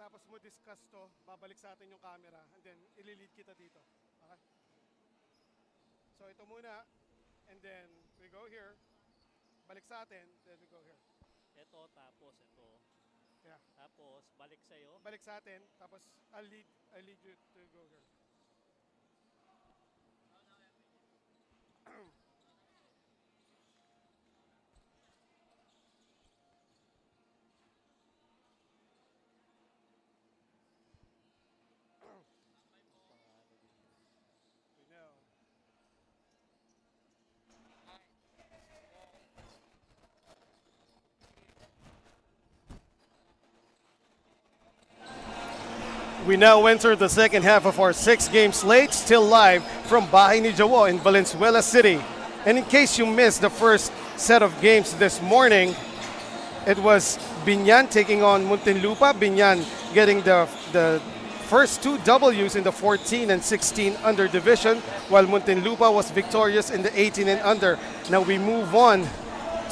pagkatapos mo discuss to, babalik sa atin yung camera and then ililid kita dito. Okay? So ito muna and then we go here. Balik sa atin, then we go here. Ito, tapos ito. Yeah. Tapos, balik sa'yo. Balik sa atin, tapos I'll lead you to go here. We know. We now enter the second half of our 6-game slate, still live from Bahay ni Jawo in Valenzuela City. And in case you missed the first set of games this morning, it was Binyan taking on Muntinlupa. Binyan getting the first two W's in the 14 and 16 under division, while Muntinlupa was victorious in the 18 and under. Now we move on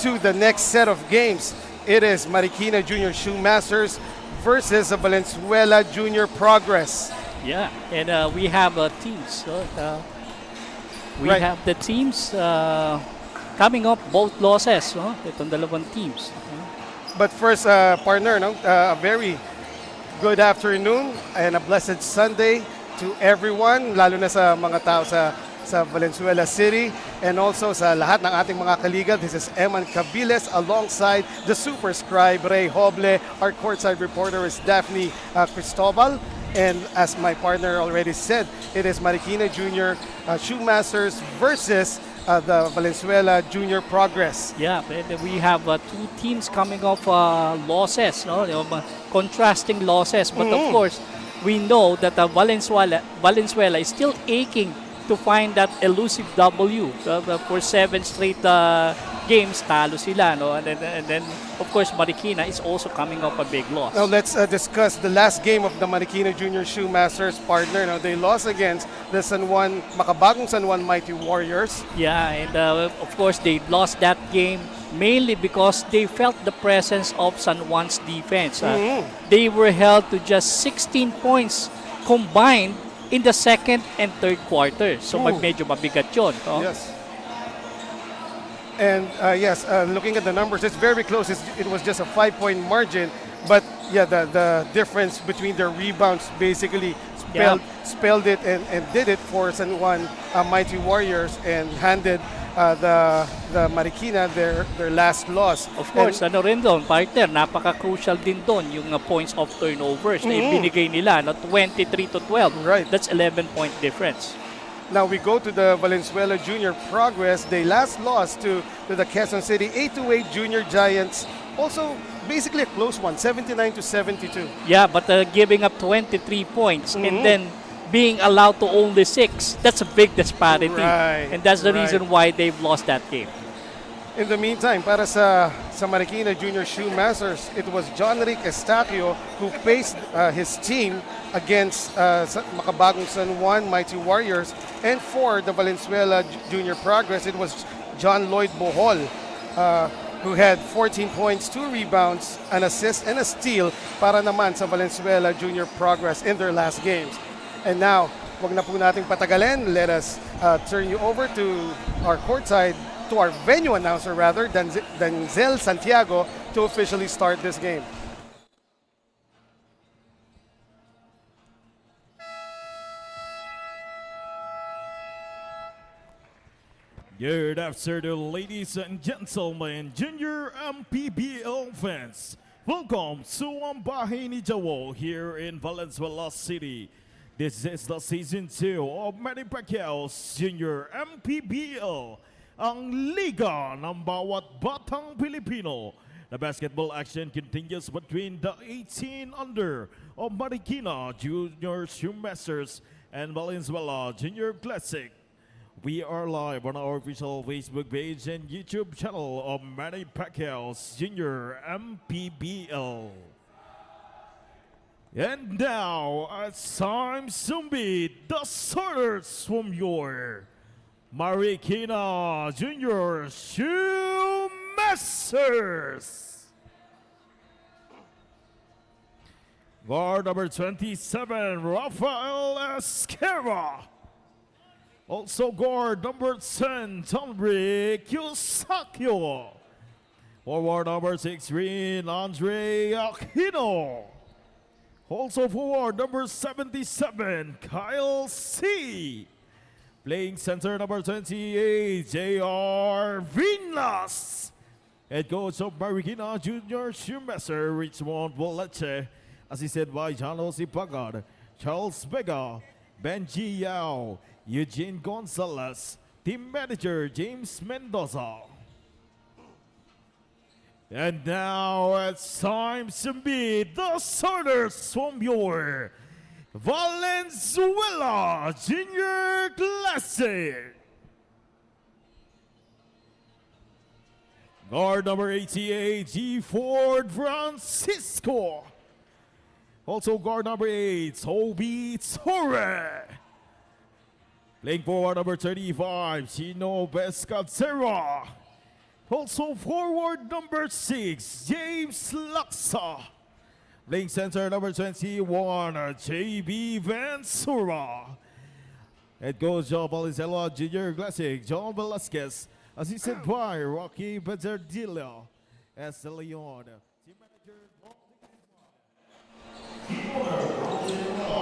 to the next set of games. It is Marikina Junior Shoemasters versus Valenzuela Junior Progress. Yeah, and we have teams. We Right. have the teams coming up, both losses. Itong dalawang teams. But first, partner, no? A very good afternoon and a blessed Sunday to everyone, lalo na sa mga tao sa Valenzuela City and also sa lahat ng ating mga kaligal. This is Eman Cabiles alongside the super scribe Ray Hoble. Our courtside reporter is Daphne Cristobal. And as my partner already said, it is Marikina Junior Shoemasters versus the Valenzuela Junior Progress. Yeah, and we have two teams coming off losses, no? Contrasting losses. But of course, we know that Valenzuela is still aching to find that elusive W. For 7 straight games, talo sila. No? And then, of course, Marikina is also coming off a big loss. Now let's discuss the last game of the Marikina Junior Shoemasters, partner. Now they lost against the makabagong San Juan Mighty Warriors. Yeah, and of course, they lost that game mainly because they felt the presence of San Juan's defense. They were held to just 16 points combined in the second and third quarter. So medyo mabigat yun. No? Yes. And yes, looking at the numbers, it's very close. It was just a 5-point margin. But yeah, the difference between their rebounds basically spelled it and did it for San Juan Mighty Warriors and handed the Marikina their last loss. Of course, ano rin doon, partner, napaka-crucial din doon yung points of turnovers na ibinigay nila, na 23-12. Right. That's 11-point difference. Now we go to the Valenzuela Junior Progress. They last lost to the Quezon City 8-8 Junior Giants. Also, basically a close one, 79-72. Yeah, but giving up 23 points and then being allowed to only 6, that's a big disparity. Right, and that's the reason why they've lost that game. In the meantime, para sa Marikina Junior Shoemasters, it was John Rick Estacio who paced his team against makabagong San Juan Mighty Warriors. And for the Valenzuela Junior Progress, it was John Lloyd Bohol who had 14 points, 2 rebounds, an assist, and a steal para naman sa Valenzuela Junior Progress in their last games. And now, wag na po nating patagalin. Let us turn you over to our courtside, to our venue announcer rather, Denzel Santiago, to officially start this game. Good afternoon, ladies and gentlemen, Junior MPBL fans. Welcome to Bahay ni Jawo here in Valenzuela City. This is the season 2 of Manny Pacquiao's Junior MPBL, ang liga ng bawat batang Pilipino. The basketball action continues between the 18 under of Marikina Junior Shoemasters and Valenzuela Junior Classic. We are live on our official Facebook page and YouTube channel of Manny Pacquiao's Junior MPBL. And now, it's time to meet the starters from your Marikina Junior Shoemasters. Guard number 27, Rafael Esquerra. Also guard number 10, Tomrick Yusakyo. Forward number 6, Green, Andre Aquino. Also forward number 77, Kyle C. Playing center number 28, J.R. Vinas. Head coach of Marikina Junior Shoemaster, Richmond Boleche. Assisted by Jawo Sipagad, Charles Vega, Benji Yao, Eugene Gonzalez. Team manager, James Mendoza. And now it's time to meet the starters from your Valenzuela Junior Classic. Guard number 88, G. Ford Francisco. Also guard number 8, Toby Torre. Playing forward number 35, Chino Pescatera. Also forward number 6, James Laksa. Playing center number 21, JB Vansura. Head coach of Valenzuela Junior Classic, John Velasquez. Assisted by Rocky Bezardillo as the Leon. Team manager,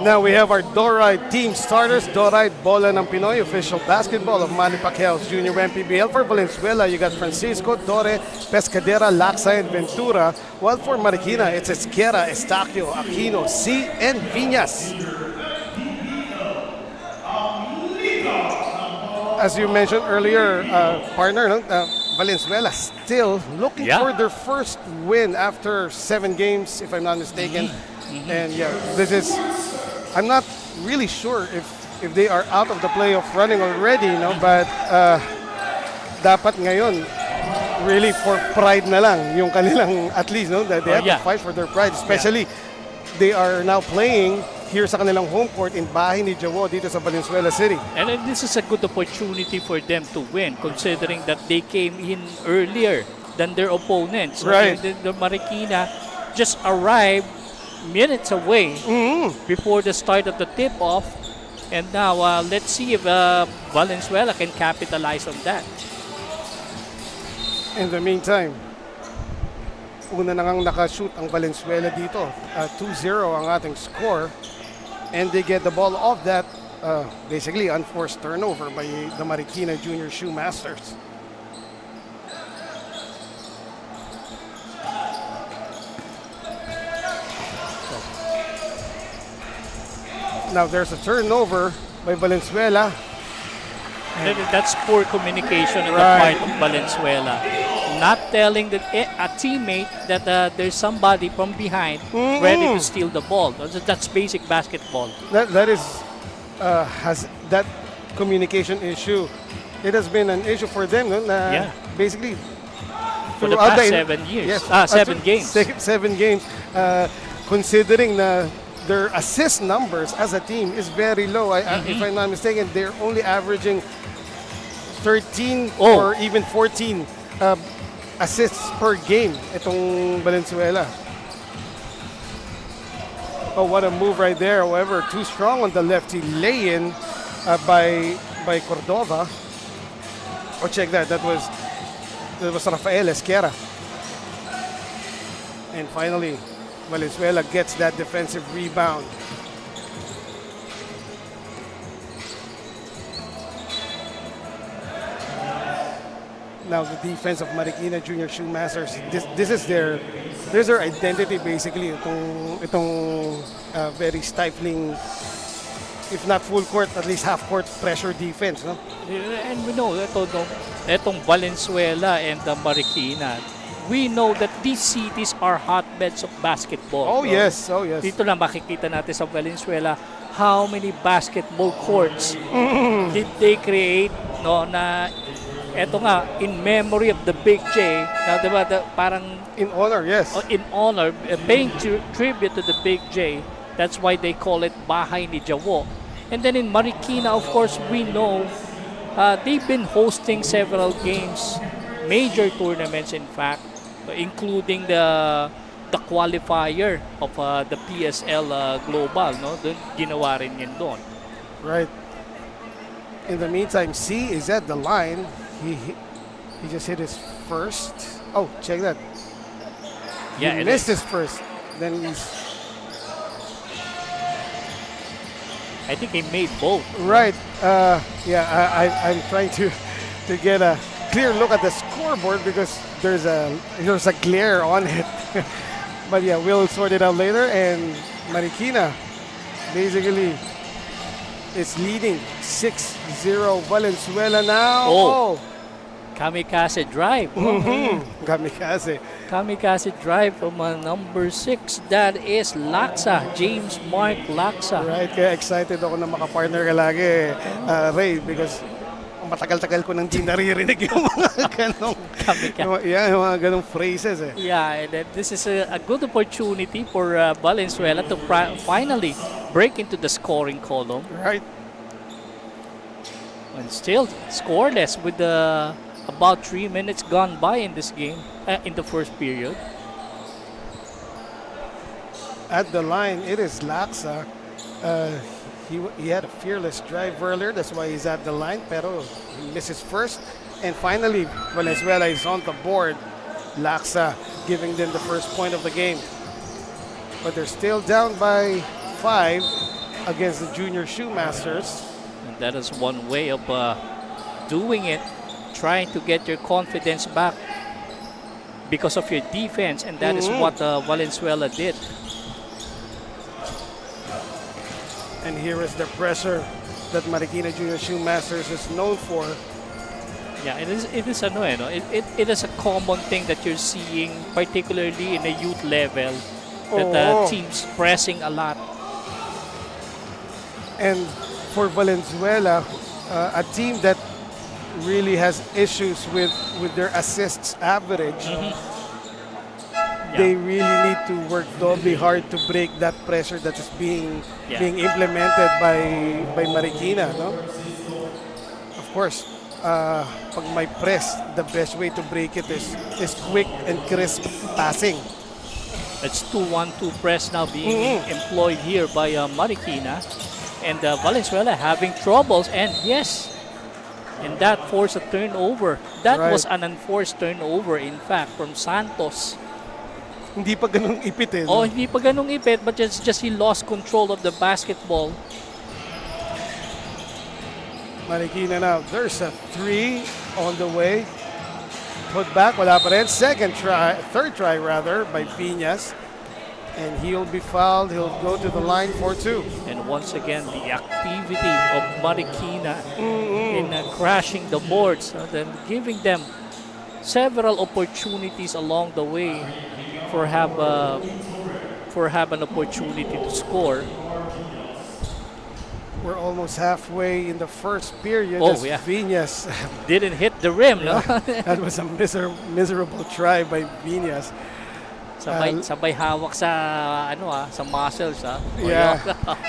Now we have our Doride team starters. Doride, Bola ng Pinoy, official basketball of Manny Pacquiao's Junior MPBL. For Valenzuela, you got Francisco, Torre, Pescadera, Laksa, and Ventura. While for Marikina, it's Esquerra, Estacio, Aquino, C, and Viñas. As you mentioned earlier, partner, no? Valenzuela still looking for their first win after 7 games, if I'm not mistaken. And yeah, this is, I'm not really sure if they are out of the playoff running already, no? But dapat ngayon, really for pride na lang, yung kanilang, at least, no? That they have to fight for their pride, especially they are now playing here sa kanilang home court in Bahay ni Jawo dito sa Valenzuela City. And this is a good opportunity for them to win, considering that they came in earlier than their opponents. Right. The Marikina just arrived minutes away before the start of the tip-off. And now, let's see if Valenzuela can capitalize on that. In the meantime, una na ngang nakashoot ang Valenzuela dito. 2-0 ang ating score. And they get the ball off that basically unforced turnover by the Marikina Junior Shoemasters. Now there's a turnover by Valenzuela. That's poor communication on the part of Valenzuela. Not telling a teammate that there's somebody from behind ready to steal the ball. That's basic basketball. That is has that communication issue. It has been an issue for them, no? Basically For the past 7 years. Yes, 7 games. 7 games. Considering their assist numbers as a team is very low. If I'm not mistaken, they're only averaging 13 or even 14 assists per game itong Valenzuela. Oh, what a move right there. However, too strong on the lefty lay-in by Cordova. Oh, check that. That was Rafael Esquerra. And finally, Valenzuela gets that defensive rebound. Now the defense of Marikina Junior Shoemasters, this is their identity basically. Itong very stifling, if not full court, at least half court pressure defense, no? And we know itong Valenzuela and Marikina. We know that these cities are hotbeds of basketball. Oh yes, oh yes. Dito lang makikita natin sa Valenzuela how many basketball courts did they create, no, na eto nga in memory of the Big J. Na diba, parang in honor, yes. In honor, paying tribute to the Big J. That's why they call it Bahay ni Jawo. And then in Marikina, of course, we know they've been hosting several games, major tournaments in fact, including the the qualifier of the PSL Global, no? Doon ginawa rin yun doon. Right. In the meantime, C is at the line. He just hit his first. Oh, check that. Yeah, He it missed is. his first. Then he's I think he made both. right. Yeah, I'm trying to get a clear look at the scoreboard because there's a glare on it. But yeah, we'll sort it out later. And Marikina basically is leading 6-0 Valenzuela now. Oh. Kamikaze drive. Kamikaze. Kamikaze drive from number 6. That is Laksa, James Mark Laksa. Right, kaya excited ako na makapartner ka lagi, Ray, because matagal-tagal ko nang di naririnig yung mga ganong, yung mga ganong phrases eh. Yeah, and this is a good opportunity for Valenzuela to finally break into the scoring column. Right. And still scoreless with about 3 minutes gone by in this game, in the first period. At the line, it is Laksa. He had a fearless drive earlier, that's why he's at the line, pero he misses first. And finally, Valenzuela is on the board. Laksa giving them the first point of the game. But they're still down by 5 against the Junior Shoemasters. And that is one way of doing it, trying to get your confidence back because of your defense, and that is what Valenzuela did. And here is the pressure that Marikina Junior Shoemasters is known for. Yeah, it is it is a common thing that you're seeing, particularly in the youth level, that teams pressing a lot. And for Valenzuela, a team that really has issues with their assists average, they really need to work doubly hard to break that pressure that is being implemented by Marikina, no? Of course, pag may press, the best way to break it is quick and crisp passing. It's 2-1-2 press now being employed here by Marikina, and Valenzuela having troubles, and yes, and that forced a turnover. That was an unforced turnover, in fact, from Santos. Hindi pa ganun ipit eh. Oh, hindi pa ganung ipit, but it's just he lost control of the basketball. Marikina now, there's a 3 on the way. Put back, wala pa rin. Third try rather, by Piñas. And he'll be fouled. He'll go to the line for 2. And once again, the activity of Marikina in crashing the boards, then giving them several opportunities along the way for have an opportunity to score. We're almost halfway in the first period. Oh, as yeah. Piñas, Didn't hit the rim, no? that was a miserable try by Piñas. Sabay hawak sa sa muscles, ha. Yeah.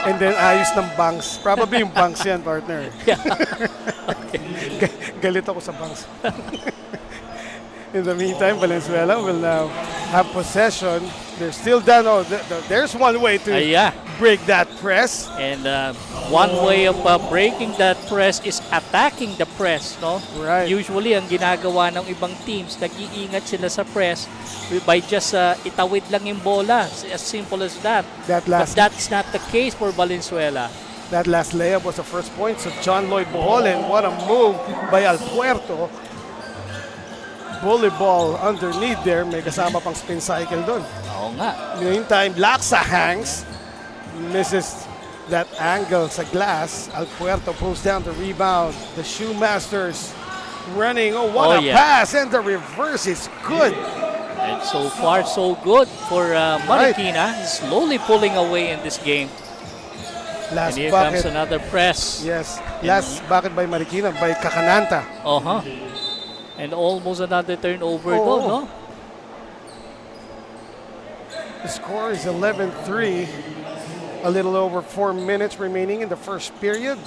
And then ayos ng banks. Probably yung banks yan, partner. Galit ako sa banks. In the meantime, Valenzuela will now have possession. They're still down. Oh, there's one way to break that press. And one way of breaking that press is attacking the press, no? Right. Usually, ang ginagawa ng ibang teams, nag-iingat sila sa press by just itawid lang yung bola. As simple as that. But that's not the case for Valenzuela. That last layup was the first point. So John Lloyd Bohol, and what a move by Alpuerto. Volleyball underneath there. May kasama pang spin cycle doon. Oo nga. Meantime, Laksa hangs. Misses that angle sa glass. Alpuerto pulls down the rebound. The Shoemasters running. Oh, what a pass. And the reverse is good. And so far, so good for Marikina. Slowly pulling away in this game. Last and here bucket. comes another press. Yes. Last bucket by Marikina, by Kakananta. And almost another turnover doon, no? The score is 11-3. A little over 4 minutes remaining in the first period.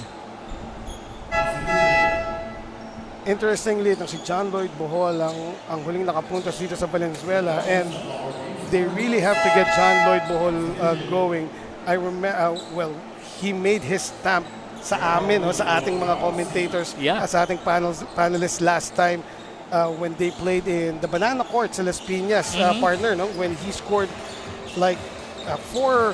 Interestingly, itong si John Lloyd Bohol ang huling nakapuntos dito sa Valenzuela. And they really have to get John Lloyd Bohol going. I remember, well, he made his stamp sa amin, no, sa ating mga commentators, Yeah. sa ating panelists last time when they played in the Banana Court sa Las Piñas, partner, no, when he scored like 4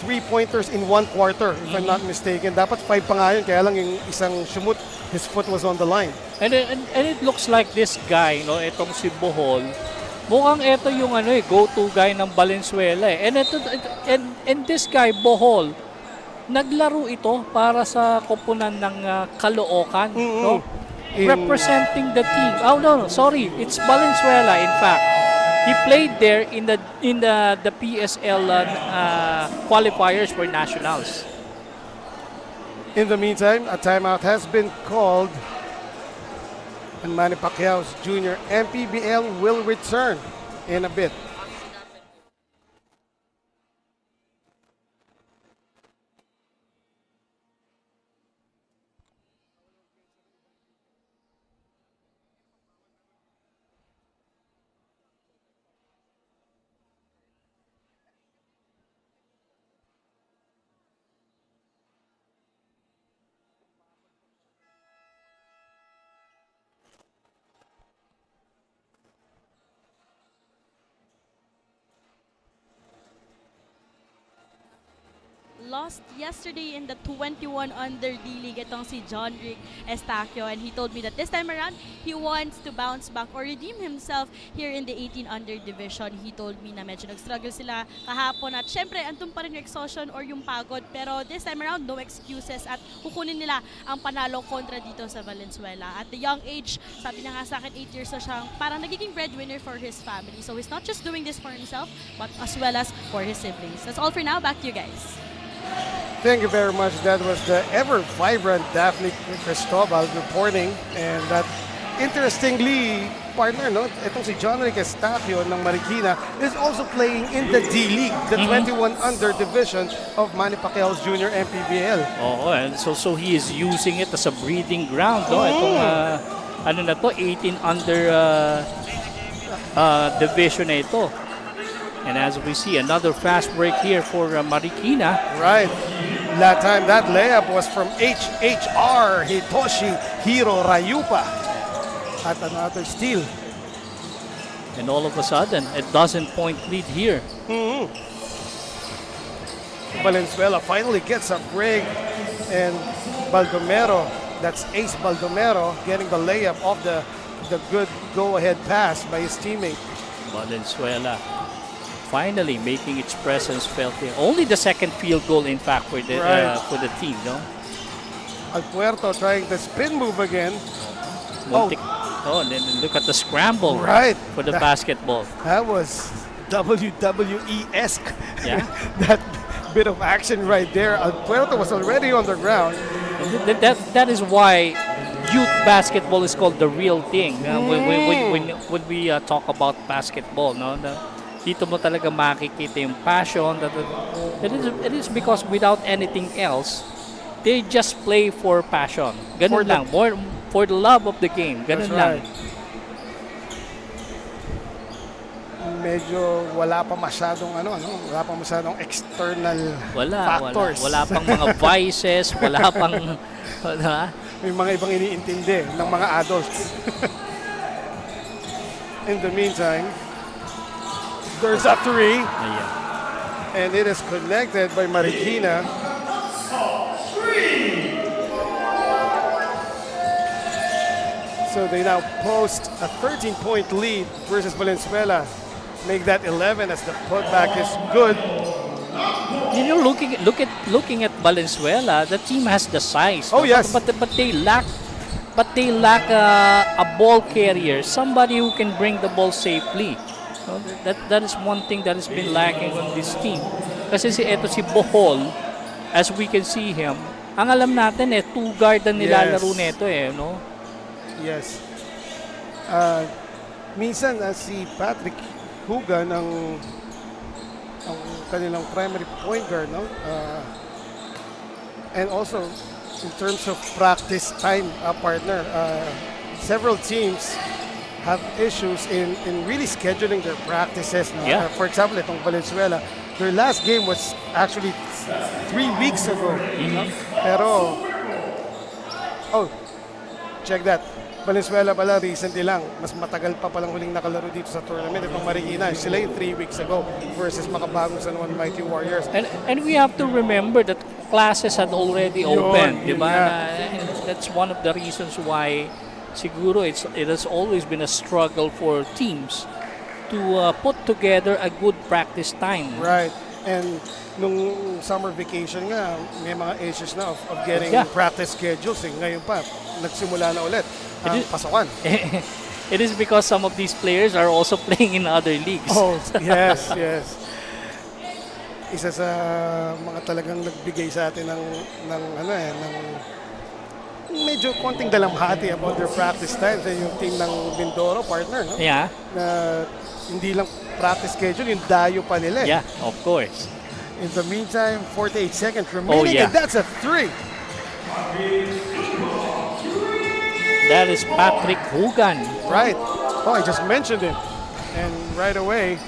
3-pointers in 1 quarter, if I'm not mistaken. Dapat 5 pa nga yun, kaya lang yung isang shumut, his foot was on the line. And it looks like this guy, no, itong si Bohol, mukhang ito yung go-to guy ng Valenzuela eh. And this guy, Bohol, naglaro ito para sa koponan ng Caloocan, no? Representing the team. Oh no, sorry, it's Valenzuela in fact. He played there in the PSL qualifiers for nationals. In the meantime, a timeout has been called and Manny Pacquiao's Jr. MPBL will return in a bit. Lost yesterday in the 21 under D-League itong si John Rick Estacio, and he told me that this time around he wants to bounce back or redeem himself here in the 18 under division. He told me na medyo nag-struggle sila kahapon at syempre andun pa rin yung exhaustion or yung pagod, pero this time around no excuses at kukunin nila ang panalo kontra dito sa Valenzuela. At the young age, sabi na nga sa akin 8 years na siyang parang nagiging breadwinner for his family. So he's not just doing this for himself but as well as for his siblings. That's all for now. Back to you guys. Thank you very much. That was the ever-vibrant Daphne Cristobal reporting. And that, interestingly, partner, no, itong si John Rick Estacio ng Marikina is also playing in the D-League, the 21 under division of Manny Pacquiao's Jr. MPBL. Oh, and so he is using it as a breeding ground, no? Itong 18 under division na ito. And as we see, another fast break here for Marikina. Right. That time, that layup was from HHR Hitoshi Hiro Rayupa at another steal. And all of a sudden, a dozen-point lead here. Valenzuela finally gets a break, and Baldomero, that's Ace Baldomero, getting the layup of the good go-ahead pass by his teammate. Valenzuela finally making its presence felt here. Only the second field goal, in fact, for the team, no? Alpuerto trying the spin move again. Oh, and then look at the scramble for the basketball. That was WWE-esque. Yeah. That bit of action right there. Alpuerto was already on the ground. That is why youth basketball is called the real thing. When we talk about basketball, no? Dito mo talaga makikita yung passion. It is because without anything else, they just play for passion. Ganun lang. More for the love of the game. Ganun lang. Medyo wala pa masyadong wala pa masyadong external factors. Wala pang mga vices, wala pang may mga ibang iniintindi ng mga adults. In the meantime, there's a three. And it is connected by Marikina. So they now post a 13-point lead versus Valenzuela. Make that 11 as the putback is good. You know, looking at Valenzuela, the team has the size. Oh, yes. But they lack a ball carrier, somebody who can bring the ball safely. That is one thing that has been lacking on this team. Kasi si Bohol, as we can see him, ang alam natin two guard ang nilalaro nito no? Yes. Minsan si Patrick Hugan ang kanilang primary point guard, no? And also in terms of practice time, partner, several teams have issues in really scheduling their practices. No? Yeah. For example, itong Valenzuela, their last game was actually 3 weeks ago. No? Pero, check that. Valenzuela pala recently lang, mas matagal pa palang huling nakalaro dito sa tournament. Itong Marikina, sila yung 3 weeks ago versus makabagong San Juan Mighty Warriors. And we have to remember that classes had already opened, di yun ba? nga. And that's one of the reasons why siguro it has always been a struggle for teams to put together a good practice time. Right. And nung summer vacation nga, may mga issues na of getting Yeah. practice schedules. Ngayon pa, nagsimula na ulit ang It is- pasokan. It is because some of these players are also playing in other leagues. Oh, yes, yes. Isa sa mga talagang nagbigay sa atin ng medyo konting dalamhati about their practice times. Yung team ng Mindoro, partner, no? Yeah, Na hindi lang practice schedule, yung dayo pa nila. yeah, of course. In the meantime, 48 seconds remaining, yeah. and that's a 3. That is Patrick Hugan. Right. Oh, I just mentioned him. And right away,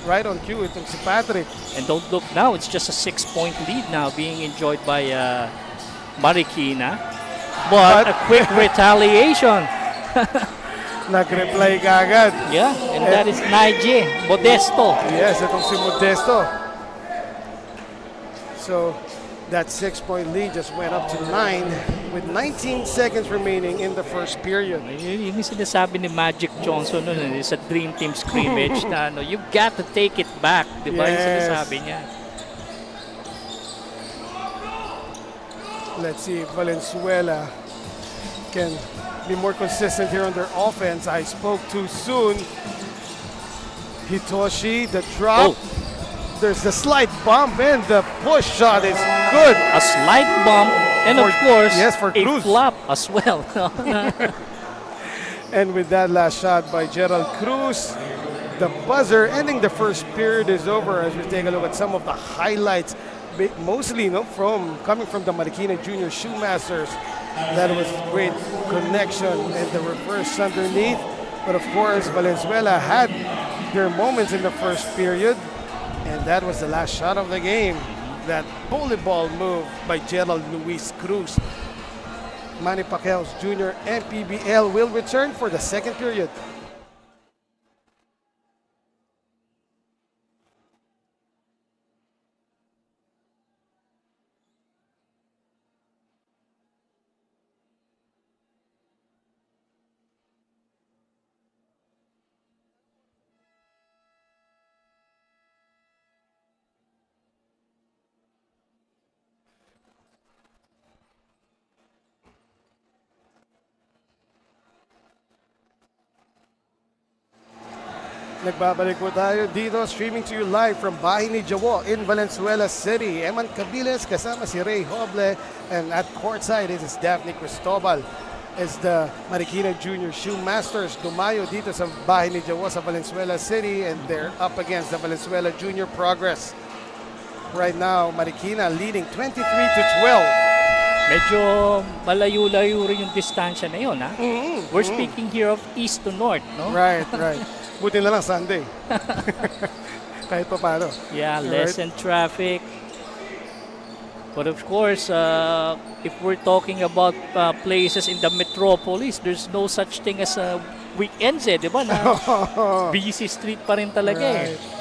right on cue, itong si Patrick. And don't look now, it's just a 6-point lead now being enjoyed by Marikina. But a quick retaliation. Nag-reply kaagad. Yeah, and that is Naije Modesto. Yes, itong si Modesto. So, that 6-point lead just went up to 9 with 19 seconds remaining in the first period. Yun yung sinasabi ni Magic Johnson nun, sa Dream Team scrimmage na you've got to take it back. Di ba yung Yes. sinasabi niya? Let's see if Valenzuela can be more consistent here on their offense. I spoke too soon. Hitoshi, the drop. Oh. There's the slight bump and the push shot is good. A slight bump and of course yes, for a Cruz. flop as well. And with that last shot by Gerald Cruz, the buzzer ending the first period is over as we take a look at some of the highlights, mostly coming from the Marikina Junior Shoemasters. That was great connection and the reverse underneath. But of course, Valenzuela had their moments in the first period. And that was the last shot of the game. That volleyball move by Gerald Luis Cruz. Manny Pacquiao's Junior MPBL will return for the second period. Nagbabalik po tayo dito, streaming to you live from Bahay ni Jawo in Valenzuela City. Eman Cabiles kasama si Ray Hoble, and at courtside it is Daphne Cristobal as the Marikina Junior Shoemasters dumayo dito sa Bahay ni Jawo sa Valenzuela City, and they're up against the Valenzuela Junior Progress. Right now, Marikina leading 23-12. Medyo malayo-layo rin yung distansya na yun, ha? We're speaking here of east to north, no? Right, right. Buti na lang Sunday. Kahit pa paano. Yeah, Right. lessen traffic. But of course, if we're talking about places in the metropolis, there's no such thing as weekends, di ba? Na busy street pa rin talaga Right. eh.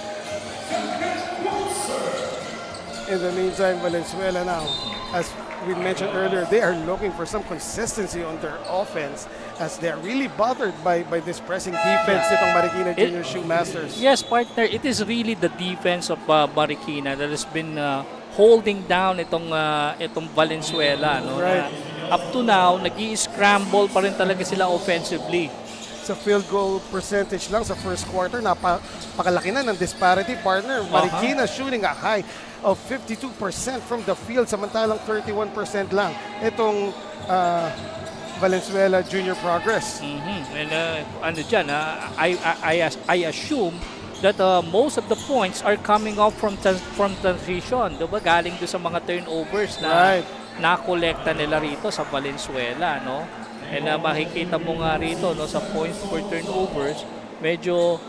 In the meantime, Valenzuela now, as we mentioned earlier, they are looking for some consistency on their offense as they are really bothered by this pressing defense nitong Marikina Junior Shoemasters. Yes, partner, it is really the defense of Marikina that has been holding down itong Valenzuela, no? Right. Na up to now, nag-i-scramble pa rin talaga sila offensively. Sa field goal percentage lang sa first quarter, napakalaki na ng disparity, partner. Marikina shooting a high of 52% from the field, samantalang 31% lang itong Valenzuela Junior Progress. And ano dyan, I assume that most of the points are coming off from transition. Diba? Galing doon sa mga turnovers na Right. nakolekta nila rito sa Valenzuela, no? And makikita mo nga rito, no, sa points per turnovers, medyo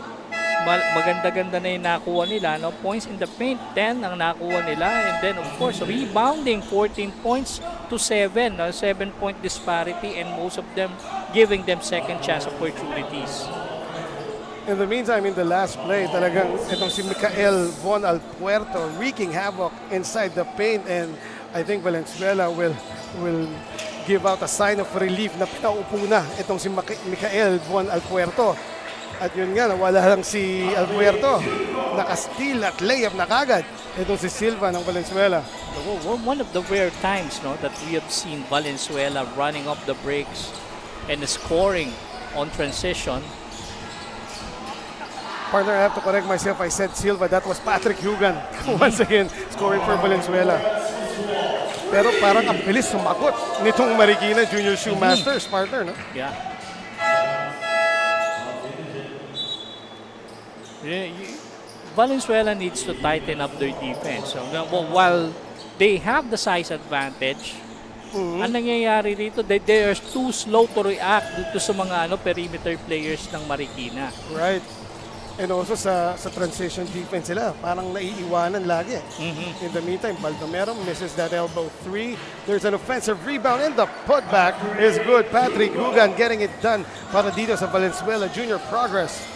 maganda-ganda na yung nakuha nila. No? Points in the paint, 10 ang nakuha nila. And then, of course, rebounding, 14 points to 7. 7-point disparity, and most of them giving them second chance opportunities. In the meantime, in the last play, talagang itong si Mikael Von Alpuerto wreaking havoc inside the paint, and I think Valenzuela will give out a sign of relief na pinaupo na itong si Mikael Von Alpuerto. At yun nga, nawala lang si Alpuerto. Naka-steal at layup na kagad itong si Silva ng Valenzuela. One of the rare times, no, that we have seen Valenzuela running up the breaks and scoring on transition. Partner, I have to correct myself. I said Silva. That was Patrick Hugan. Once again, scoring for Valenzuela. Pero parang ang bilis sumagot nitong Marikina Junior Shoemasters, partner, no? Yeah. Valenzuela needs to tighten up their defense. So, while they have the size advantage, ang nangyayari rito, they are too slow to react dito sa mga perimeter players ng Marikina. Right. And also sa transition defense sila, parang naiiwanan lagi. In the meantime, Baldomero misses that elbow three. There's an offensive rebound, and the putback is good. Patrick Hugan getting it done para dito sa Valenzuela Junior Progress.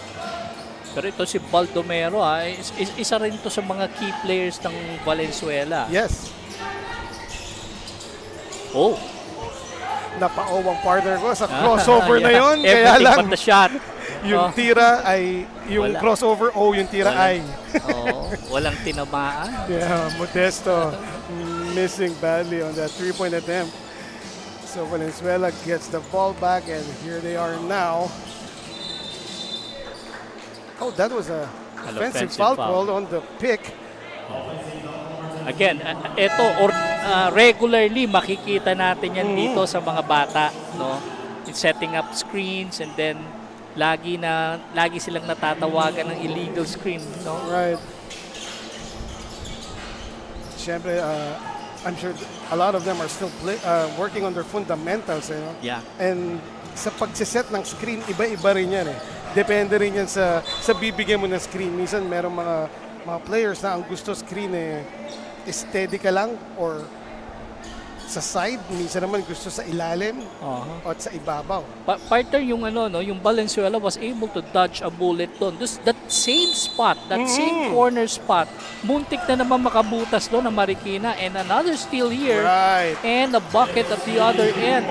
Pero ito si Baldomero, isa rin to sa mga key players ng Valenzuela. Yes. Oh. Napaowang partner ko sa crossover na yon. Kaya Everything lang, but the shot. yung tira ay, yung Wala. crossover, yung tira ay. Walang tinamaan. Yeah, Modesto missing badly on that three-point attempt. So Valenzuela gets the ball back, and here they are now. Oh, that was a offensive foul call on the pick. Again, ito regularly makikita natin yan dito sa mga bata, no? In setting up screens, and then lagi silang natatawagan ng illegal screen, no? Right. Siyempre, I'm sure a lot of them are still working on their fundamentals, you know? Yeah. And sa pagsiset ng screen, iba-iba rin yan eh. Depende rin yan sa bibigyan mo ng screen. Minsan merong mga players na ang gusto screen steady ka lang or sa side, minsan naman gusto sa ilalim o sa ibabaw. Partner, yung yung Valenzuela was able to dodge a bullet doon. That same spot, that same corner spot, muntik na naman makabutas doon ng Marikina, and another steal here, Right. and a bucket at the other end.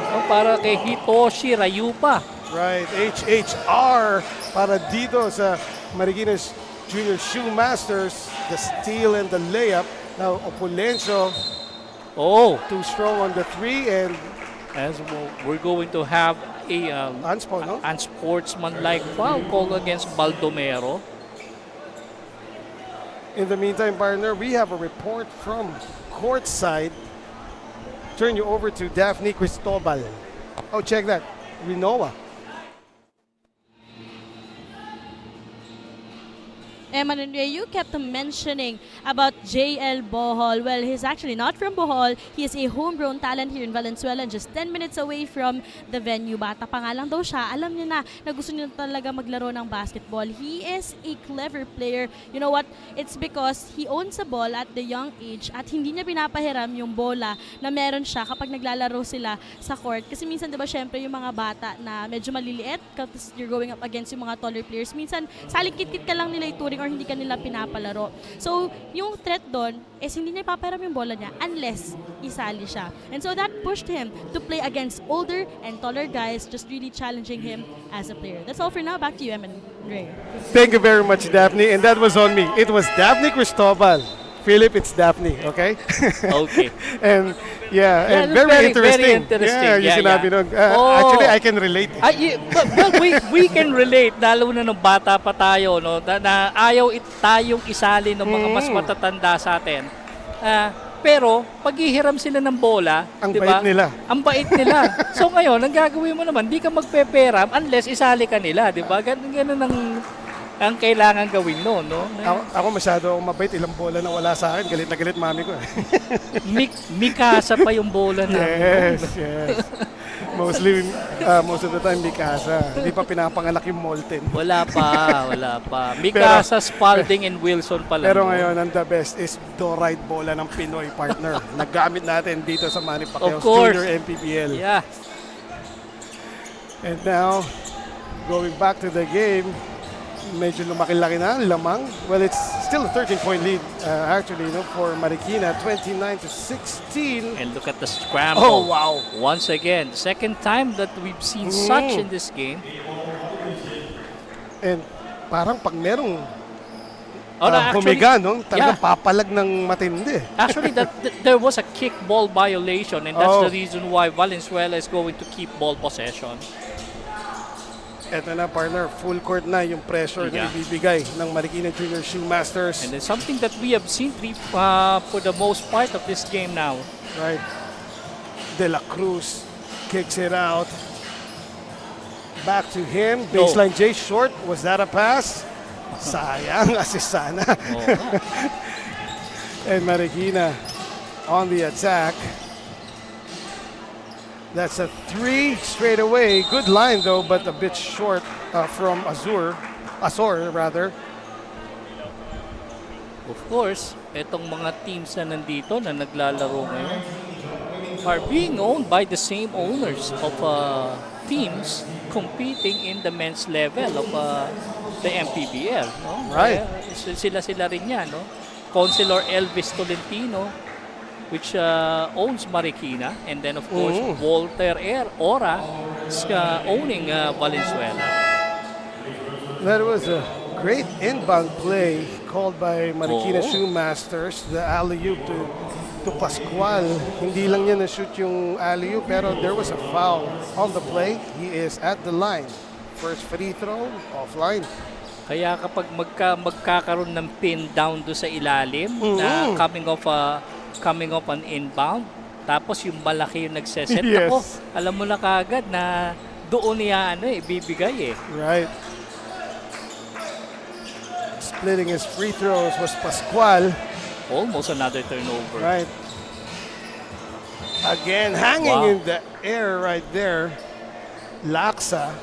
No, para kay Hitoshi Rayupa. Right, HHR para dito sa Marikina Junior Shoemasters, the steal and the layup. Now, Opulencio, too strong on the three, and As we're going to have a unsportsmanlike foul call against Baldomero. in the meantime, partner, we have a report from courtside. Turn you over to Daphne Cristobal. Oh, check that. Rinoa. Emmanuel, you kept mentioning about JL Bohol. Well, he's actually not from Bohol. He is a homegrown talent here in Valenzuela, just 10 minutes away from the venue. Bata pa nga lang daw siya. Alam niya na gusto niya talaga maglaro ng basketball. He is a clever player. You know what? It's because he owns a ball at the young age at hindi niya pinapahiram yung bola na meron siya kapag naglalaro sila sa court. Kasi minsan, diba, syempre yung mga bata na medyo maliliit, kasi you're going up against yung mga taller players. Minsan, saling-kit-kit ka lang nila ituring or hindi ka nila pinapalaro. So, yung threat doon is hindi niya ipapahiram yung bola niya unless isali siya. And so that pushed him to play against older and taller guys, just really challenging him as a player. That's all for now. Back to you, Eman Ray. Thank you very much, Daphne. And that was on me. It was Daphne Cristobal. Philip, it's Daphne, okay? Okay. And and very interesting. Yeah, yung sinabi nun. Actually, I can relate. But we can relate, lalo na nung bata pa tayo, no, na ayaw tayong isali ng mga mas matatanda sa atin. Pero, paghihiram sila ng bola, Ang diba? bait nila. Ang bait nila. So ngayon, ang gagawin mo naman, di ka magpeperam unless isali ka nila, di ba? Ganun ang kailangan gawin no? Ako masyado akong mabait. Ilang bola na wala sa akin. Galit na galit mami ko. Mikasa pa yung bola na. Yes. Most of the time, Mikasa. Hindi pa pinapanganak yung Molten. Wala pa. Mikasa, Spalding, and Wilson pa lang. Pero ngayon, ang the best is do-ride bola ng Pinoy partner. Naggamit natin dito sa Manny Pacquiao's Of course. Junior MPBL. Yeah. And now, going back to the game, medyo lumaki-laki na, lamang. Well, it's still a 13-point lead, actually, for Marikina, 29-16. And look at the scramble. Oh, wow. Once again, second time that we've seen such in this game. And parang pag merong Actually, humiga, no? Talagang yeah. papalag ng matindi. Actually, there was a kick ball violation, and that's Oh. the reason why Valenzuela is going to keep ball possession. Eto na, partner, full court na yung pressure na Yeah. ibibigay ng Marikina Junior Shoemasters. And then something that we have seen for the most part of this game now. Right. De La Cruz kicks it out. Back to him. Baseline J short. Was that a pass? Sayang. Assist sana. And Marikina on the attack. That's a 3 straight away. Good line though, but a bit short from Azor rather. Of course, itong mga teams na nandito na naglalaro ngayon are being owned by the same owners of teams competing in the men's level of the MPBL. No? Right. Sila rin yan. No? Councilor Elvis Tolentino, which owns Marikina, and then of course Walter Ora is owning Valenzuela. That was a great inbound play called by Marikina Shoemasters. The alley-oop to Pascual. Hindi lang niya na-shoot yung alley-oop, pero there was a foul on the play. He is at the line. First free throw, offline. Kaya kapag magkakaroon ng pin down do sa ilalim na coming off an inbound, tapos yung malaki yung nagseset Yes. ako, alam mo na kagad na doon niya ibibigay eh. Right. Splitting his free throws was Pascual. Almost another turnover. Right. Again, hanging in the air right there. Laksa.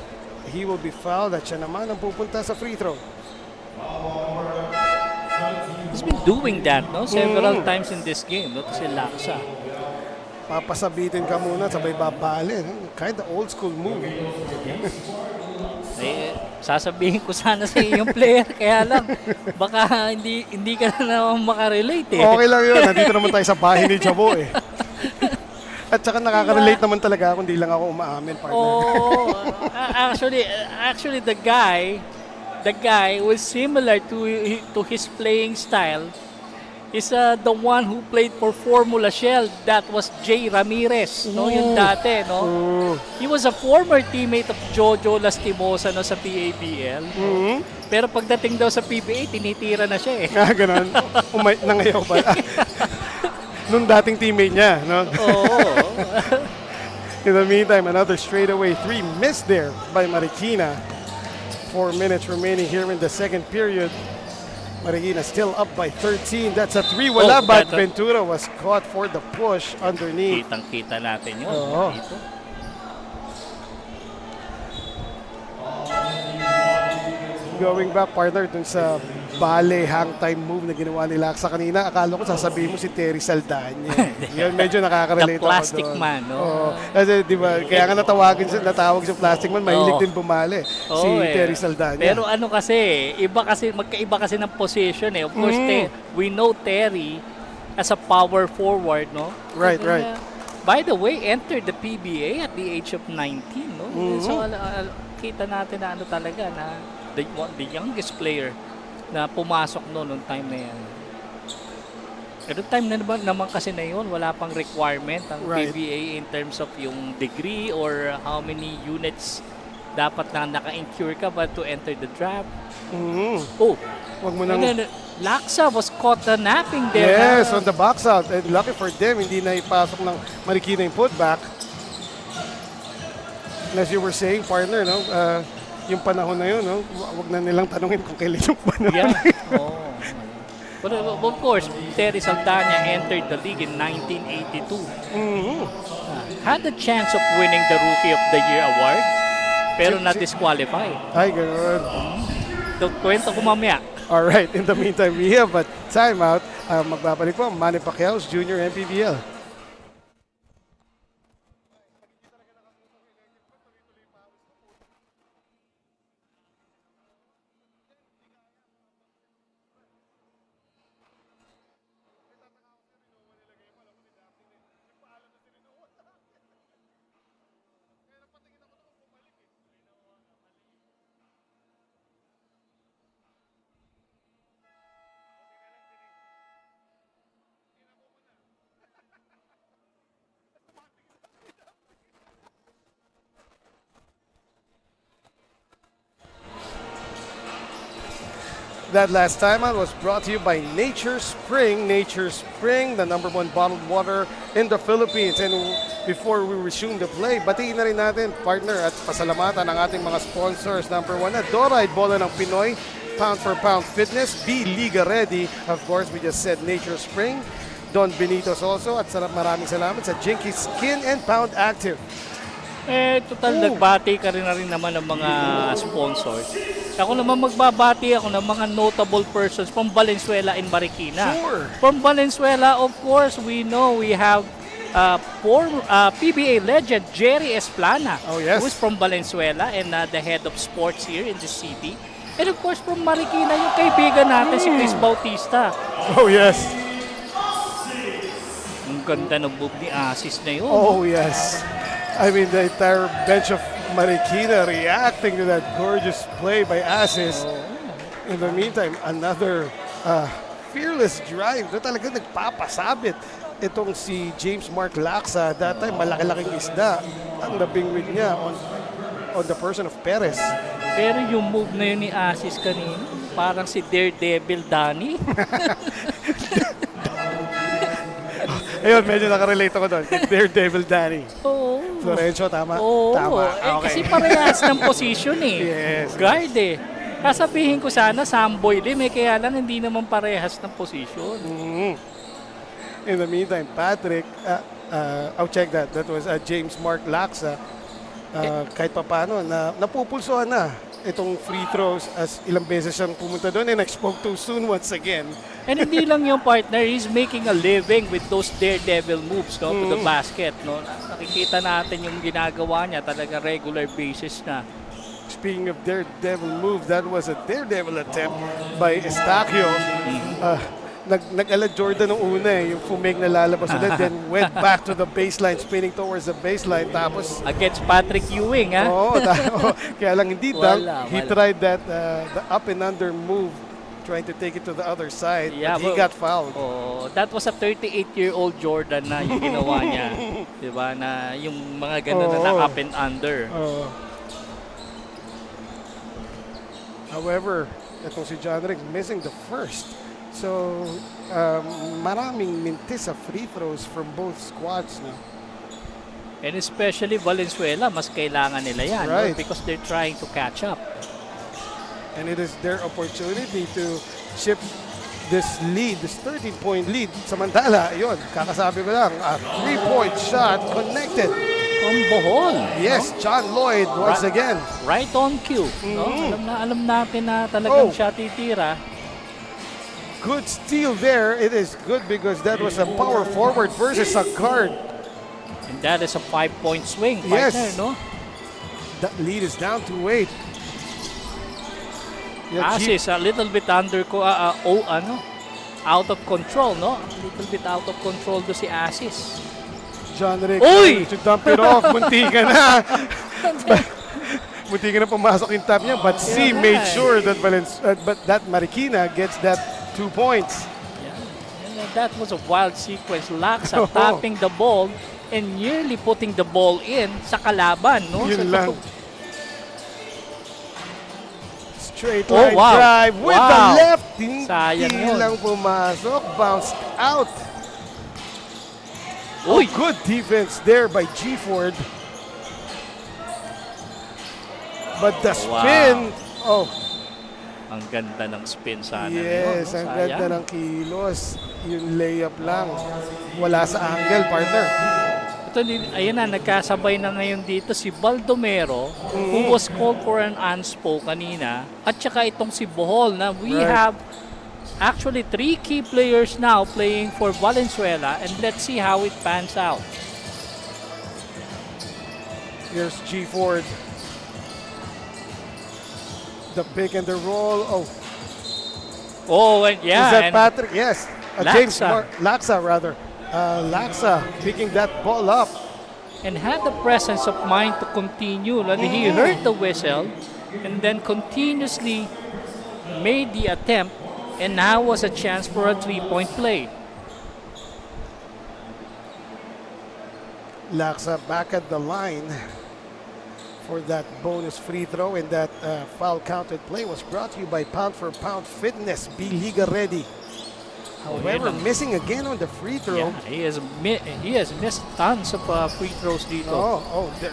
He will be fouled at siya naman ang pupunta sa free throw. He's been doing that several times in this game, si Laksa. Papasabitin ka muna, sabay babali. Kind of old school move. Sasabihin ko sana sa iyong player, kaya lang baka hindi ka na naman makarelate eh. Okay lang yun. Nandito naman tayo sa bahay ni Jawo eh. At saka nakaka-relate naman talaga ako, hindi lang ako umaamin, partner. Oh, actually the guy was similar to his playing style. Is the one who played for Formula Shell. That was Jay Ramirez, yung dati, He was a former teammate of Jojo Lastimosa sa PABL. Pero pagdating daw sa PBA, tinitira na siya eh. Ganon. Nangayaw ba? Nung dating teammate niya, no? In the meantime, another straightaway 3 missed there by Marikina. 4 minutes remaining here in the second period. Marikina still up by 13. That's a 3. Wala, but Ventura was caught for the push underneath. Kitang-kita natin yun. Dito. Going back, partner, dun sa bale hang time move na ginawa ni Laksa kanina, akala ko sasabihin mo si Terry Saldana. Yun, medyo nakaka-relate The plastic ako doon. man, Kasi, di ba, kaya nga natawag sa plastic man, mahilig din bumali. Si Terry Saldana. Pero magkaiba kasi ng position eh. Of course, we know Terry as a power forward, no? Right. By the way, entered the PBA at the age of 19, no? So, kita natin na talaga na the youngest player na pumasok noong time na yan. Pero time na naman kasi na yun, wala pang requirement ang PBA in terms of yung degree or how many units dapat na naka-incure ka ba to enter the draft. Wag mo nang... Laksa was caught napping there. Yes, on the box out. And lucky for them, hindi na ipasok ng Marikina yung putback. And as you were saying, partner, no? Yung panahon na yun, no? Wag na nilang tanungin kung kailan yung panahon. But of course, Terry Saldana entered the league in 1982. had the chance of winning the Rookie of the Year award, pero na-disqualify. Ay, ganun. Kwento ko mamaya. Alright, in the meantime, we have a timeout. Magbabalik po, Manny Pacquiao's Junior MPBL. That last timeout was brought to you by Nature Spring. Nature Spring, the #1 bottled water in the Philippines. And before we resume the play, batiin na rin natin, partner, at pasalamatan ang ating mga sponsors. Number 1, Adora, bola ng Pinoy, pound for pound fitness, Be Liga Ready. Of course, we just said Nature Spring. Don Benitos also, at maraming salamat sa Jinky Skin and Pound Active. Total, nagbati ka rin na rin naman ng mga sponsors. Ako naman magbabati ako ng mga notable persons from Valenzuela and Marikina. Sure. From Valenzuela, of course, we know we have former PBA legend Jerry Esplana, Oh, yes. who's from Valenzuela and the head of sports here in the city. And of course, from Marikina, yung kaibigan natin si Chris Bautista. Oh, yes. Ang ganda ng move ni Asis na yun. Oh, yes. I mean, the entire bench of Marikina reacting to that gorgeous play by Asis. In the meantime, another fearless drive na talaga nagpapasabit. Itong si James Mark Laksa, that time malaki-laking isda ang nabingwit niya on the person of Perez. Pero yung move na yun ni Asis kanina, parang si Daredevil Danny. Ayun, medyo nakarelate ako doon. Daredevil Danny. Oo. Florencio, tama? Oo. Tama. Kasi parehas ng position eh. Yes. Guard eh. Kasabihin ko sana, Samboy din eh, kaya lang hindi naman parehas ng position. In the meantime, Patrick, I'll check that. That was James Mark Laksa. Kahit pa paano, napupulsuhan na itong free throws as ilang beses siyang pumunta doon and I spoke too soon once again. And hindi lang yung partner, he's making a living with those daredevil moves to the basket. No? Nakikita natin yung ginagawa niya, talaga regular basis na. Speaking of daredevil move, that was a daredevil attempt by Estacio. Nag-ala Jordan nung una yung fumake na lalabas ulit, then went back to the baseline, spinning towards the baseline. Tapos, Against Patrick Ewing, ha? kaya lang hindi Wala. He tried that the up and under move, trying to take it to the other side, Yeah, but he got fouled. Oh, that was a 38-year-old Jordan na yung ginawa niya. Diba? Na yung mga ganun na up and under. However, itong si John Rick missing the first. So, maraming mintis sa free throws from both squads na. And especially Valenzuela, mas kailangan nila yan. Right. No? Because they're trying to catch up. And it is their opportunity to chip this lead, this 13-point lead. Samantala, yun, kakasabi ko lang, a 3-point shot connected. From Bohol. Yes, John Lloyd once again. Right on cue. No? Alam natin na talagang siya titira. Good steal there. It is good because that was a power forward versus a guard. And that is a 5-point swing, Yes. partner, no? That lead is down to 8. Asis, a little bit out of control, no? A little bit out of control do si Asis. John Rick Uy! to dump it off. Munti ka na. Munti ka na pumasok yung tap niya. But C made sure that that Marikina gets that 2 points. Yeah. And that was a wild sequence. Laksa tapping the ball and nearly putting the ball in sa kalaban, no? Yun lang. Straight line wow. drive with the left. Sayang Hindi yun. lang pumasok. Bounced out. Uy! Good defense there by G. Ford. But the spin. Ang ganda ng spin sana. Yes, no? ang ganda ng kilos. Yung layup lang. Wala sa angle, partner. Ito, ayan na, nagkasabay na ngayon dito si Baldomero, who was called for an unspo kanina, at saka itong si Bohol na we have actually 3 key players now playing for Valenzuela, and let's see how it pans out. Here's G. Ford. The pick and the roll. Oh, and yeah. Is that and Patrick? Yes. James Laksa. Laksa, rather. Laksa picking that ball up. and had the presence of mind to continue. He heard the whistle and then continuously made the attempt, and now was a chance for a three-point play. Laksa back at the line for that bonus free throw, and that foul counted play was brought to you by Pound for Pound Fitness. Be Liga ready. However, missing again on the free throw. Yeah, he has missed tons of free throws dito. There,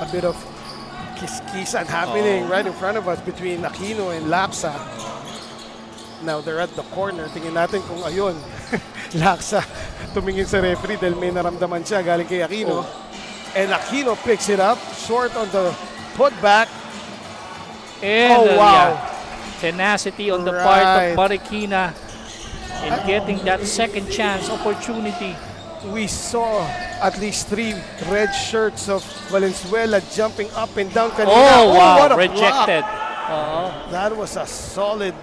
a bit of kiss-kissan happening right in front of us between Aquino and Laksa. Now they're at the corner. Tingin natin kung ayun, Laksa tumingin sa referee dahil may naramdaman siya galing kay Aquino. And Aquino picks it up, short on the putback. And wow. Tenacity on the part of Marikina in getting that second chance opportunity. We saw at least 3 red shirts of Valenzuela jumping up and down kanina. Oh, wow, what a rejected. block. That was a solid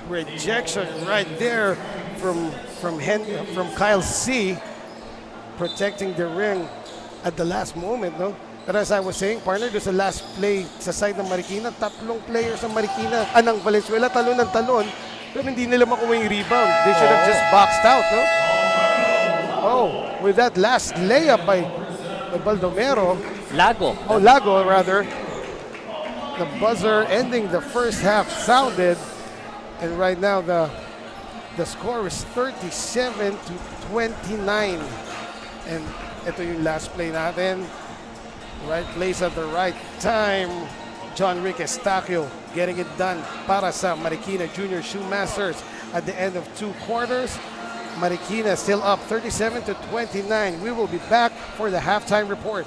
rejection right there from Kyle C, protecting the ring at the last moment, no? But as I was saying, partner, doon sa last play sa side ng Marikina, 3 players ng Marikina, ng Valenzuela, talon ng talon, pero hindi nila makuha yung rebound. They should have just boxed out, no? Oh, with that last layup by Baldomero. Lago. Lago, rather. The buzzer ending the first half sounded, and right now the score is 37-29. And ito yung last play natin. Right place at the right time. John Rick Estacio getting it done para sa Marikina Junior Shoemasters at the end of 2 quarters. Marikina still up 37-29. We will be back for the halftime report.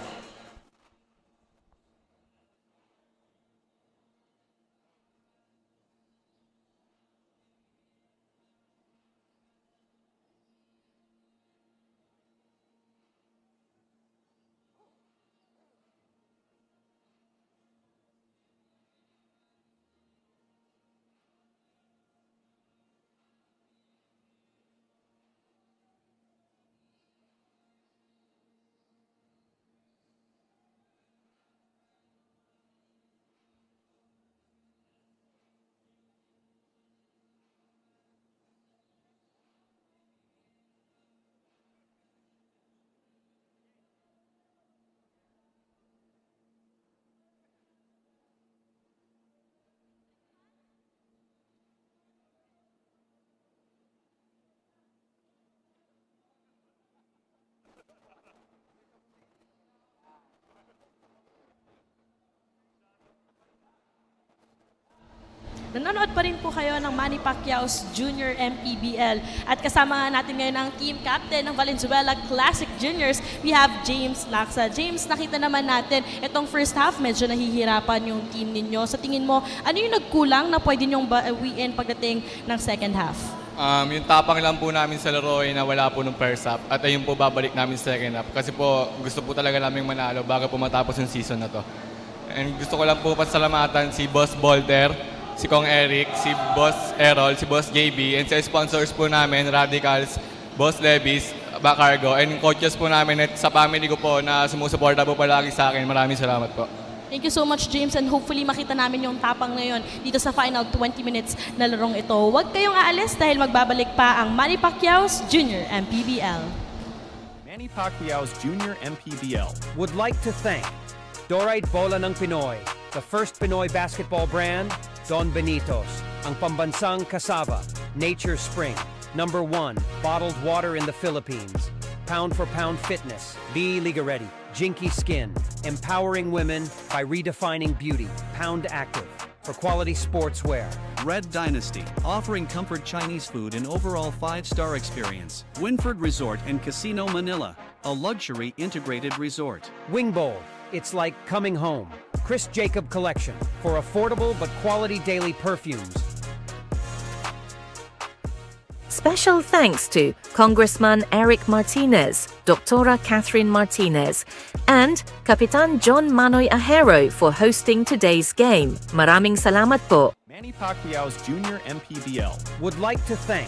Nanonood pa rin po kayo ng Manny Pacquiao's Junior MPBL. At kasama natin ngayon ang team captain ng Valenzuela Classic Juniors. We have James Laksa. James, nakita naman natin itong first half, medyo nahihirapan yung team ninyo. Sa tingin mo, ano yung nagkulang na pwede nyong bawiin pagdating ng second half? Yung tapang lang po namin sa laro ay nawala po nung first half. At ayun po babalik namin second half. Kasi po gusto po talaga namin manalo bago po matapos yung season na to. And gusto ko lang po pasalamatan si Boss Bolter, si Kong Eric, si Boss Errol, si Boss JB, and sa sponsors po namin, Radicals, Boss Levis, Bacargo, and coaches po namin at sa family ko po na sumusuporta po palagi sa akin. Maraming salamat po. Thank you so much, James, and hopefully makita namin yung tapang ngayon dito sa final 20 minutes na larong ito. Huwag kayong aalis dahil magbabalik pa ang Manny Pacquiao's Junior MPBL. Manny Pacquiao's Junior MPBL would like to thank Dorite Bola ng Pinoy, the first Pinoy basketball brand, Don Benitos, ang pambansang cassava, Nature Spring, #1 bottled water in the Philippines, Pound for Pound Fitness, Be Liga Ready, Jinky Skin, empowering women by redefining beauty, Pound Active, for quality sportswear. Red Dynasty, offering comfort Chinese food and overall 5-star experience. Winford Resort and Casino Manila, a luxury integrated resort. Wing Bowl, it's like coming home. Chris Jacob Collection for affordable but quality daily perfumes. Special thanks to Congressman Eric Martinez, Dr. Catherine Martinez, and Kapitan John Manoy Ahero for hosting today's game. Maraming salamat po. Manny Pacquiao's Junior MPBL. Would like to thank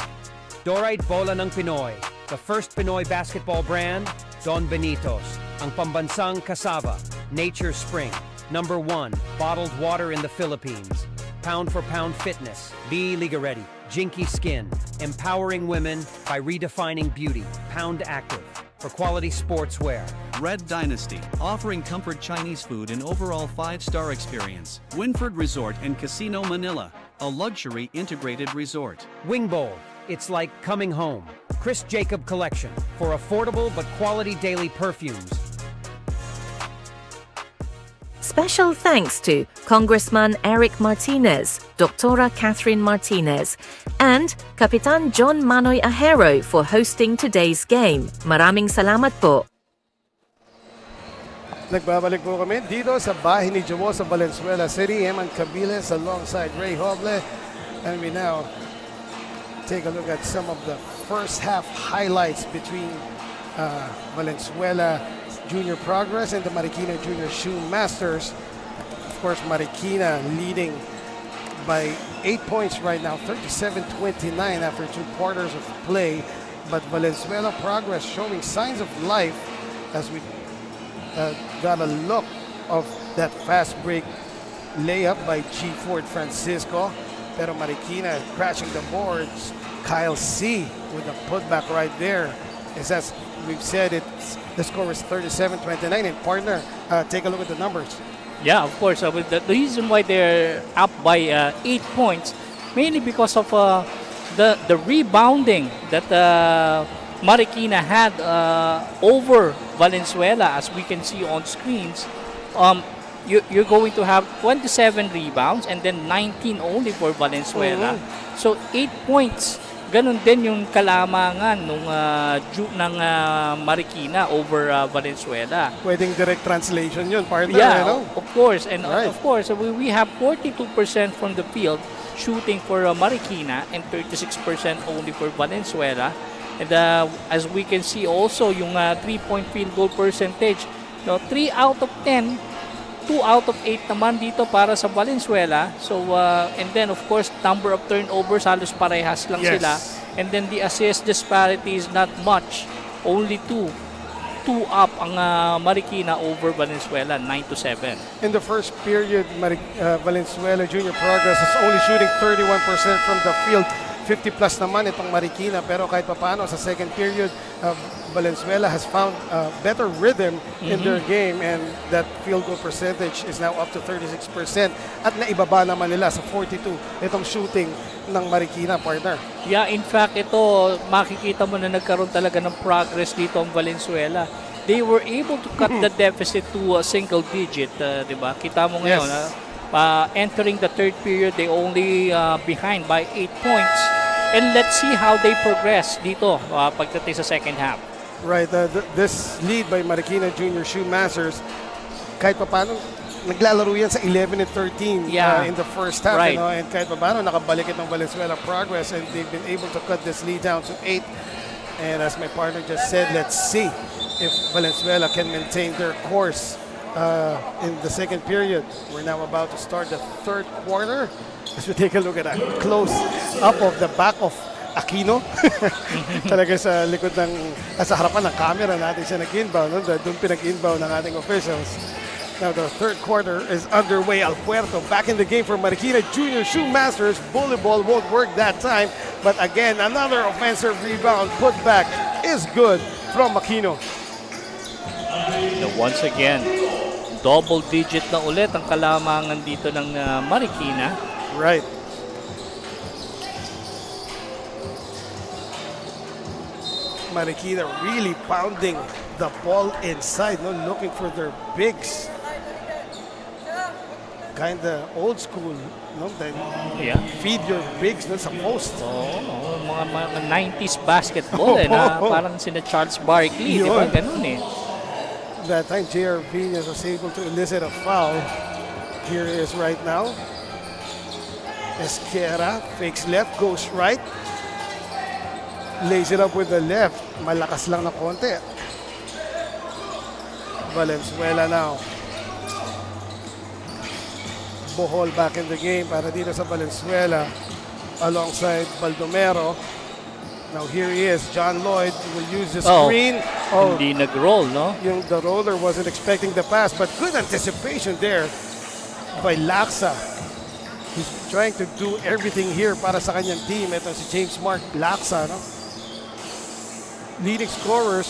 Dorite Bola ng Pinoy, the first Pinoy basketball brand, Don Benitos, ang pambansang cassava, Nature Spring, #1 bottled water in the Philippines, pound for pound fitness, Be Liga Ready, Jinky Skin, empowering women by redefining beauty, Pound Active, for quality sportswear. Red Dynasty, offering comfort Chinese food and overall 5-star experience. Winford Resort and Casino Manila, a luxury integrated resort. Wing Bowl, it's like coming home. Chris Jacob Collection for affordable but quality daily perfumes. Special thanks to Congressman Eric Martinez, Dr. Catherine Martinez, and Kapitan John Manoy Ahero for hosting today's game. Maraming salamat po. Nagbabalik po kami dito sa bahay ni Jawo sa Valenzuela City. Eman Cabiles alongside Ray Hoble. And we now take a look at some of the first half highlights between Valenzuela Junior Progress and the Marikina Junior Shoemasters. Of course, Marikina leading by 8 points right now, 37-29 after 2 quarters of play. But Valenzuela Progress showing signs of life as we got a look of that fast break layup by G. Ford Francisco. Pero Marikina crashing the boards. Kyle C. with a putback right there. As we've said, the score is 37-29. And partner, take a look at the numbers. Yeah, of course. With the reason why they're up by 8 points, mainly because of the rebounding that Marikina had over Valenzuela, as we can see on screens. You're going to have 27 rebounds and then 19 only for Valenzuela. So 8 points. Ganon din yung kalamangan ng Marikina over Valenzuela. Pwedeng direct translation yun, partner. Yeah, you know? of course. And right. of course, we have 42% from the field shooting for Marikina and 36% only for Valenzuela. And as we can see also, yung 3-point field goal percentage, 3 out of 10, 2 out of 8 naman dito para sa Valenzuela. So, and then of course, number of turnovers, halos parehas lang sila. And then the assist disparity is not much. Only 2 up ang Marikina over Valenzuela, 9-7. In the first period, Valenzuela Junior Progress is only shooting 31% from the field. 50 plus naman itong Marikina, pero kahit papaano sa second period, Valenzuela has found better rhythm in their game, and that field goal percentage is now up to 36%, at naibaba naman nila sa 42 itong shooting ng Marikina, partner. Yeah, in fact, ito makikita mo na nagkaroon talaga ng progress dito ang Valenzuela. They were able to cut the deficit to a single digit, di ba? Kita mo ngayon, entering the third period, they only behind by 8 points. And let's see how they progress dito pagdating sa second half. Right, this lead by Marikina Junior Shoemasters, kahit paano naglalaro yan sa 11 and 13 in the first half, right. You know, and kahit paano nakabalik itong Valenzuela Progress, and they've been able to cut this lead down to 8. And as my partner just said, let's see if Valenzuela can maintain their course in the second period. We're now about to start the third quarter. As we take a look at a close up of the back of Aquino. Talaga sa likod ng, sa harapan ng camera natin siya nag-inbound. Doon pinag-inbound ng ating officials. Now the third quarter is underway. Alpuerto back in the game for Marikina Junior Shoemasters. Bully ball won't work that time. But again, another offensive rebound. Put back is good from Aquino. Once again, double digit na ulit ang kalamangan dito ng Marikina. Right. Marikina really pounding the ball inside, looking for their bigs. kind of old school, no? Then Yeah. feed your bigs no, sa post. Oo, mga 90s basketball na parang sina Charles Barkley, di ba? Yun. Ganun eh. That time, J.R. Viñas was able to elicit a foul. Here it is right now. Esquera fakes left, goes right. Lays it up with the left. Malakas lang na konti. Valenzuela now. Bohol back in the game para dito sa Valenzuela alongside Baldomero. Now here he is, John Lloyd will use the screen. Hindi nag-roll, no? The roller wasn't expecting the pass, but good anticipation there by Laksa. He's trying to do everything here para sa kanyang team. Ito si James Mark Laksa, no? Leading scorers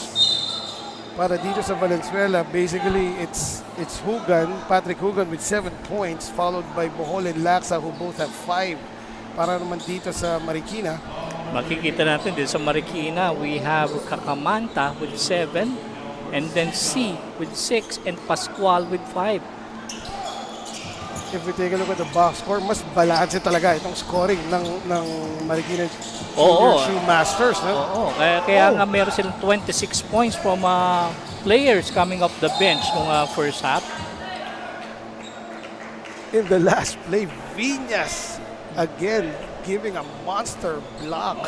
para dito sa Valenzuela. Basically, it's Hugan, Patrick Hugan with 7 points, followed by Bohol and Laksa who both have 5. Para naman dito sa Marikina, Makikita natin din sa Marikina, we have Kakamanta with 7, and then C with 6, and Pascual with 5. if we take a look at the box score, mas balanse talaga itong scoring ng Marikina Oo. Shoemasters. No? Oo, kaya nga meron silang 26 points from players coming off the bench nung first half. In the last play, Viñas again giving a monster block.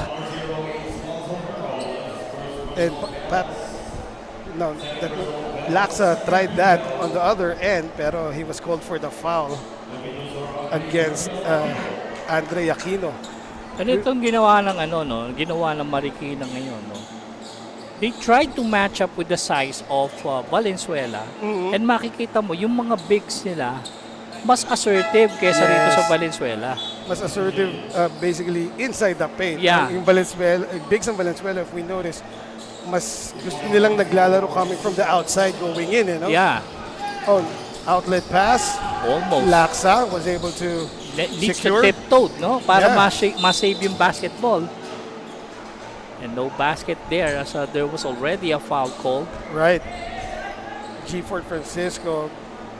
And Laksa tried that on the other end, pero he was called for the foul against Andre Aquino. Ano itong ginawa ng ginawa ng Marikina ngayon, no? They tried to match up with the size of Valenzuela, and makikita mo yung mga bigs nila mas assertive kaysa rito sa Valenzuela. Mas assertive basically inside the paint. Yeah. Yung Valenzuela, bigs ng Valenzuela, if we notice, mas gusto nilang naglalaro coming from the outside going in, you know? Yeah. Oh, outlet pass. Almost. Laksa was able to Leads secure. to tiptoed, no? Para Yeah. ma-save yung basketball. And no basket there as there was already a foul call. Right. G. Fort Francisco,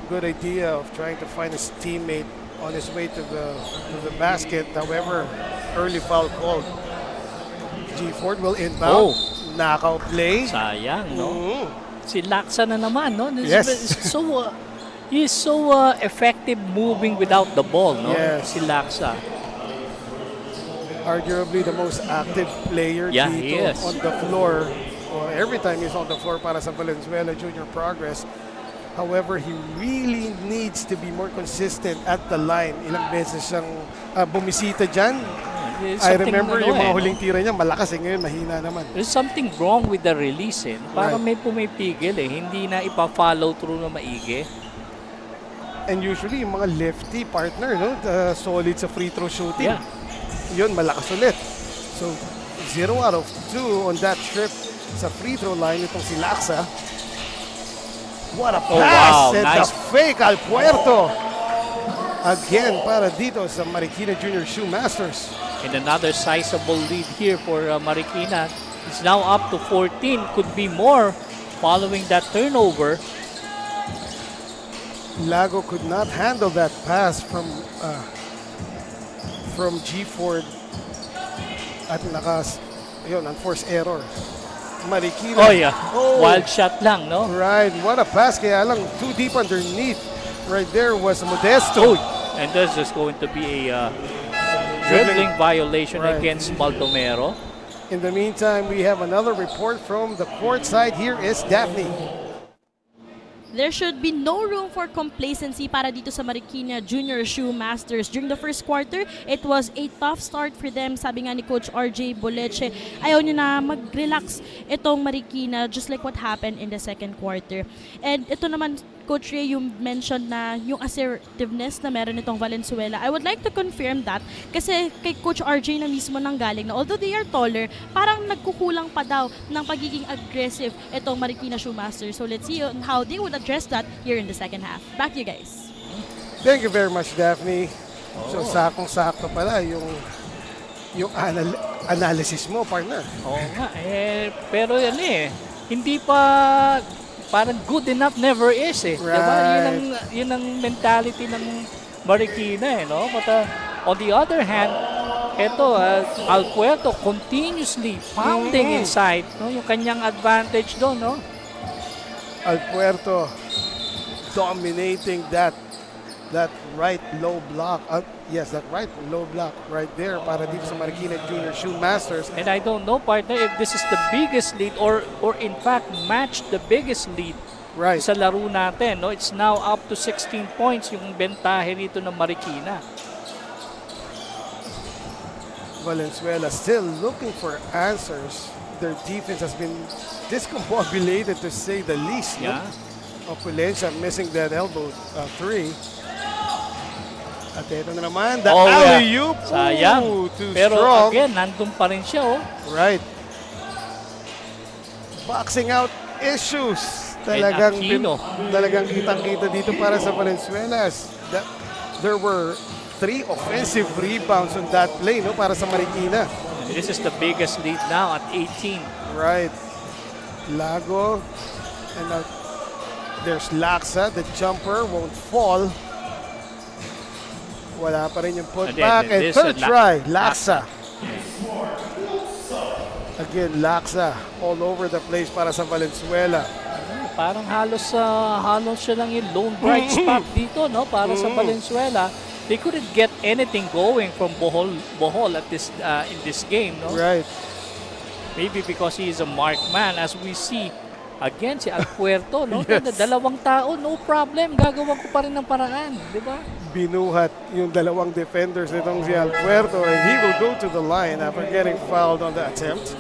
good idea of trying to find his teammate on his way to the basket. However, early foul called. G. Fort will inbound. Knockout play. Sayang, no? Mhm. Si Laksa na naman, no? Yes. He's so effective moving without the ball, no? Yes. Si Laksa. Arguably the most active player Yeah, he dito is. on the floor. Every time he's on the floor para sa Valenzuela Junior Progress. However, he really needs to be more consistent at the line. Ilang beses siyang bumisita dyan. I remember yung mga huling tira niya, malakas ngayon, mahina naman. There's something wrong with the release, eh. Parang may pumipigil, eh. Hindi na ipa-follow through na maigi. And usually, yung mga lefty partner, no, solid sa free throw shooting. Yeah. Yun, malakas ulit. So, 0 out of 2 on that trip sa free throw line itong si Laksa. What a pass! wow. And Nice. the fake al puerto. Again, para dito sa Marikina Junior Shoemasters. And another sizable lead here for Marikina. It's now up to 14. Could be more following that turnover. Lago could not handle that pass from G. Ford at unforced error. Marikina. Oh yeah, wild shot lang, no? Right, what a pass, kaya lang too deep underneath. Right there was Modesto. And this is going to be a dribbling violation Right. against Baldomero. In the meantime, we have another report from the court side. Here is Daphne. There should be no room for complacency para dito sa Marikina Junior Shoemasters. During the first quarter, it was a tough start for them. Sabi nga ni Coach RJ Boleche, ayaw niya na mag-relax itong Marikina just like what happened in the second quarter. And ito naman, Coach Ray, you mentioned na yung assertiveness na meron itong Valenzuela. I would like to confirm that kasi kay Coach RJ na mismo nanggaling na although they are taller, parang nagkukulang pa daw ng pagiging aggressive itong Marikina Shoemasters. So let's see how they would address that here in the second half. Back to you guys. Thank you very much, Daphne. So, sakong-sakto pala yung analysis mo, partner. Oo nga, pero yan hindi pa parang good enough never is, eh. Right. Diba? Yun ang mentality ng Marikina, no? But on the other hand, ito, Alpuerto continuously pounding inside, no? Yung kanyang advantage doon, no? Alpuerto dominating that right low block. Yes, that right low block right there para dito sa Marikina Junior Shoemasters. And I don't know, partner, if this is the biggest lead or in fact match the biggest lead Right. sa laro natin, no? It's now up to 16 points yung bentahe rito ng Marikina. Valenzuela still looking for answers. Their defense has been discombobulated to say the least. Yeah. No? Opulencia missing that elbow three. At ito na naman, the alley-oop. Sayang. Ooh, too Pero strong. again, nandun pa rin siya, oh. Right. Boxing out issues. Talagang kitang-kita dito para sa Valenzuelas. There were 3 offensive rebounds on that play, no, para sa Marikina. This is the biggest lead now at 18. Right. Lago. And now there's Laksa. The jumper won't fall. Wala pa rin yung putback. And third try, Laksa. Again, Laksa all over the place para sa Valenzuela. Parang halos siya lang yung lone bright spot dito, no, para sa Valenzuela. They couldn't get anything going from Bohol at this in this game, no? Right. Maybe because he is a marked man, as we see again si Alpuerto, no? Yes. Dalawang tao, no problem, gagawan ko pa rin ng paraan, di ba? Binuhat yung dalawang defenders nitong si Alpuerto, and he will go to the line after getting fouled on the attempt.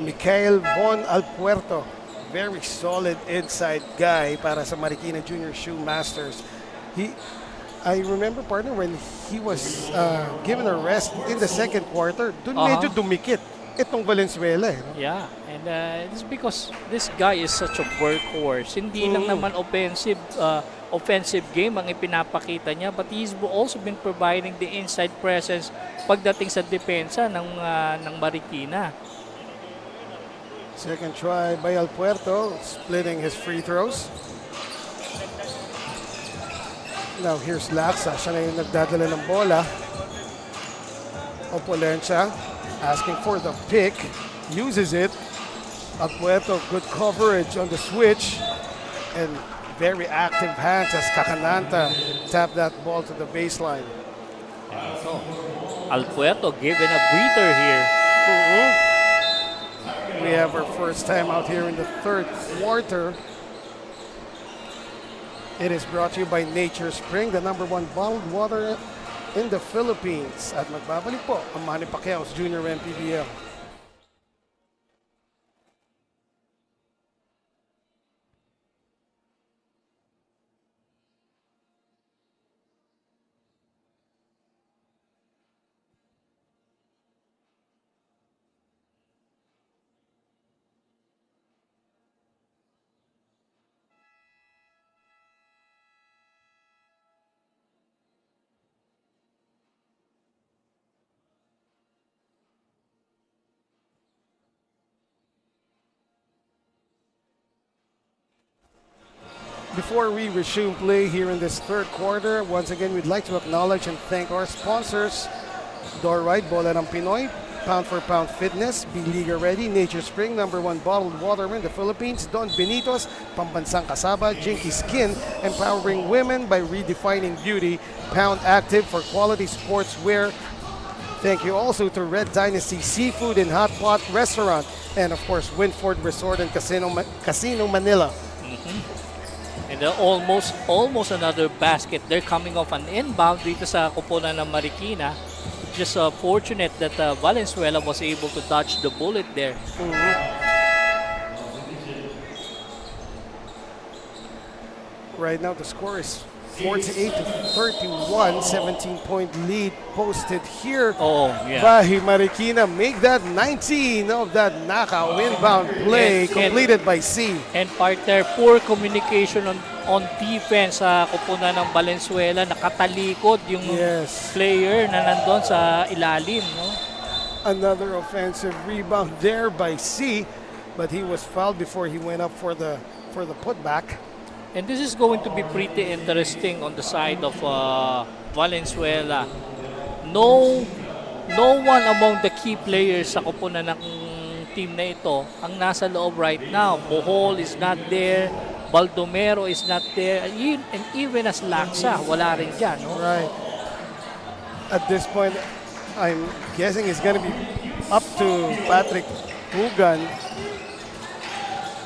Mikhail Von Alpuerto, very solid inside guy para sa Marikina Junior Shoemasters. I remember, partner, when he was given a rest in the second quarter, dun medyo dumikit itong Valenzuela. No? Yeah, and it's because this guy is such a workhorse. Hindi lang naman offensive game ang ipinapakita niya, but he's also been providing the inside presence pagdating sa depensa ng Marikina. Second try by Alpuerto, splitting his free throws. Now here's Laksa, siya na yung nagdadala ng bola. Opulencia asking for the pick, uses it. Alpuerto, good coverage on the switch. And very active hands as Kakananta tapped that ball to the baseline. So, Alpuerto given a breather here. We have our first time out here in the third quarter. It is brought to you by Nature Spring, the #1 bottled water in the Philippines. At magbabalik po ang Manny Pacquiao's Junior MPBL. Before we resume play here in this third quarter, once again, we'd like to acknowledge and thank our sponsors, Door Right, Bola ng Pinoy, Pound for Pound Fitness, Be Liga Ready, Nature Spring, #1 bottled water in the Philippines, Don Benitos, Pambansang Kasaba, Jinky Skin, empowering women by redefining beauty, Pound Active for quality sportswear. Thank you also to Red Dynasty Seafood and Hot Pot Restaurant, and of course, Winford Resort and Casino Manila. And almost another basket. They're coming off an inbound dito sa kupunan ng Marikina. Just fortunate that Valenzuela was able to dodge the bullet there. Right now the score is 48-31, 17-point lead posted here. Oh, yeah. Bahay Marikina make that 19 of that knockout inbound play completed by C. And partner, poor communication on defense sa kupunan ng Valenzuela. Nakatalikod yung player na nandun sa ilalim. No? Another offensive rebound there by C, but he was fouled before he went up for the putback. And this is going to be pretty interesting on the side of Valenzuela. No one among the key players sa koponan ng team na ito ang nasa loob right now. Bohol is not there, Baldomero is not there, and even as Laksa, wala rin dyan. No? Right. At this point, I'm guessing it's going to be up to Patrick Hugan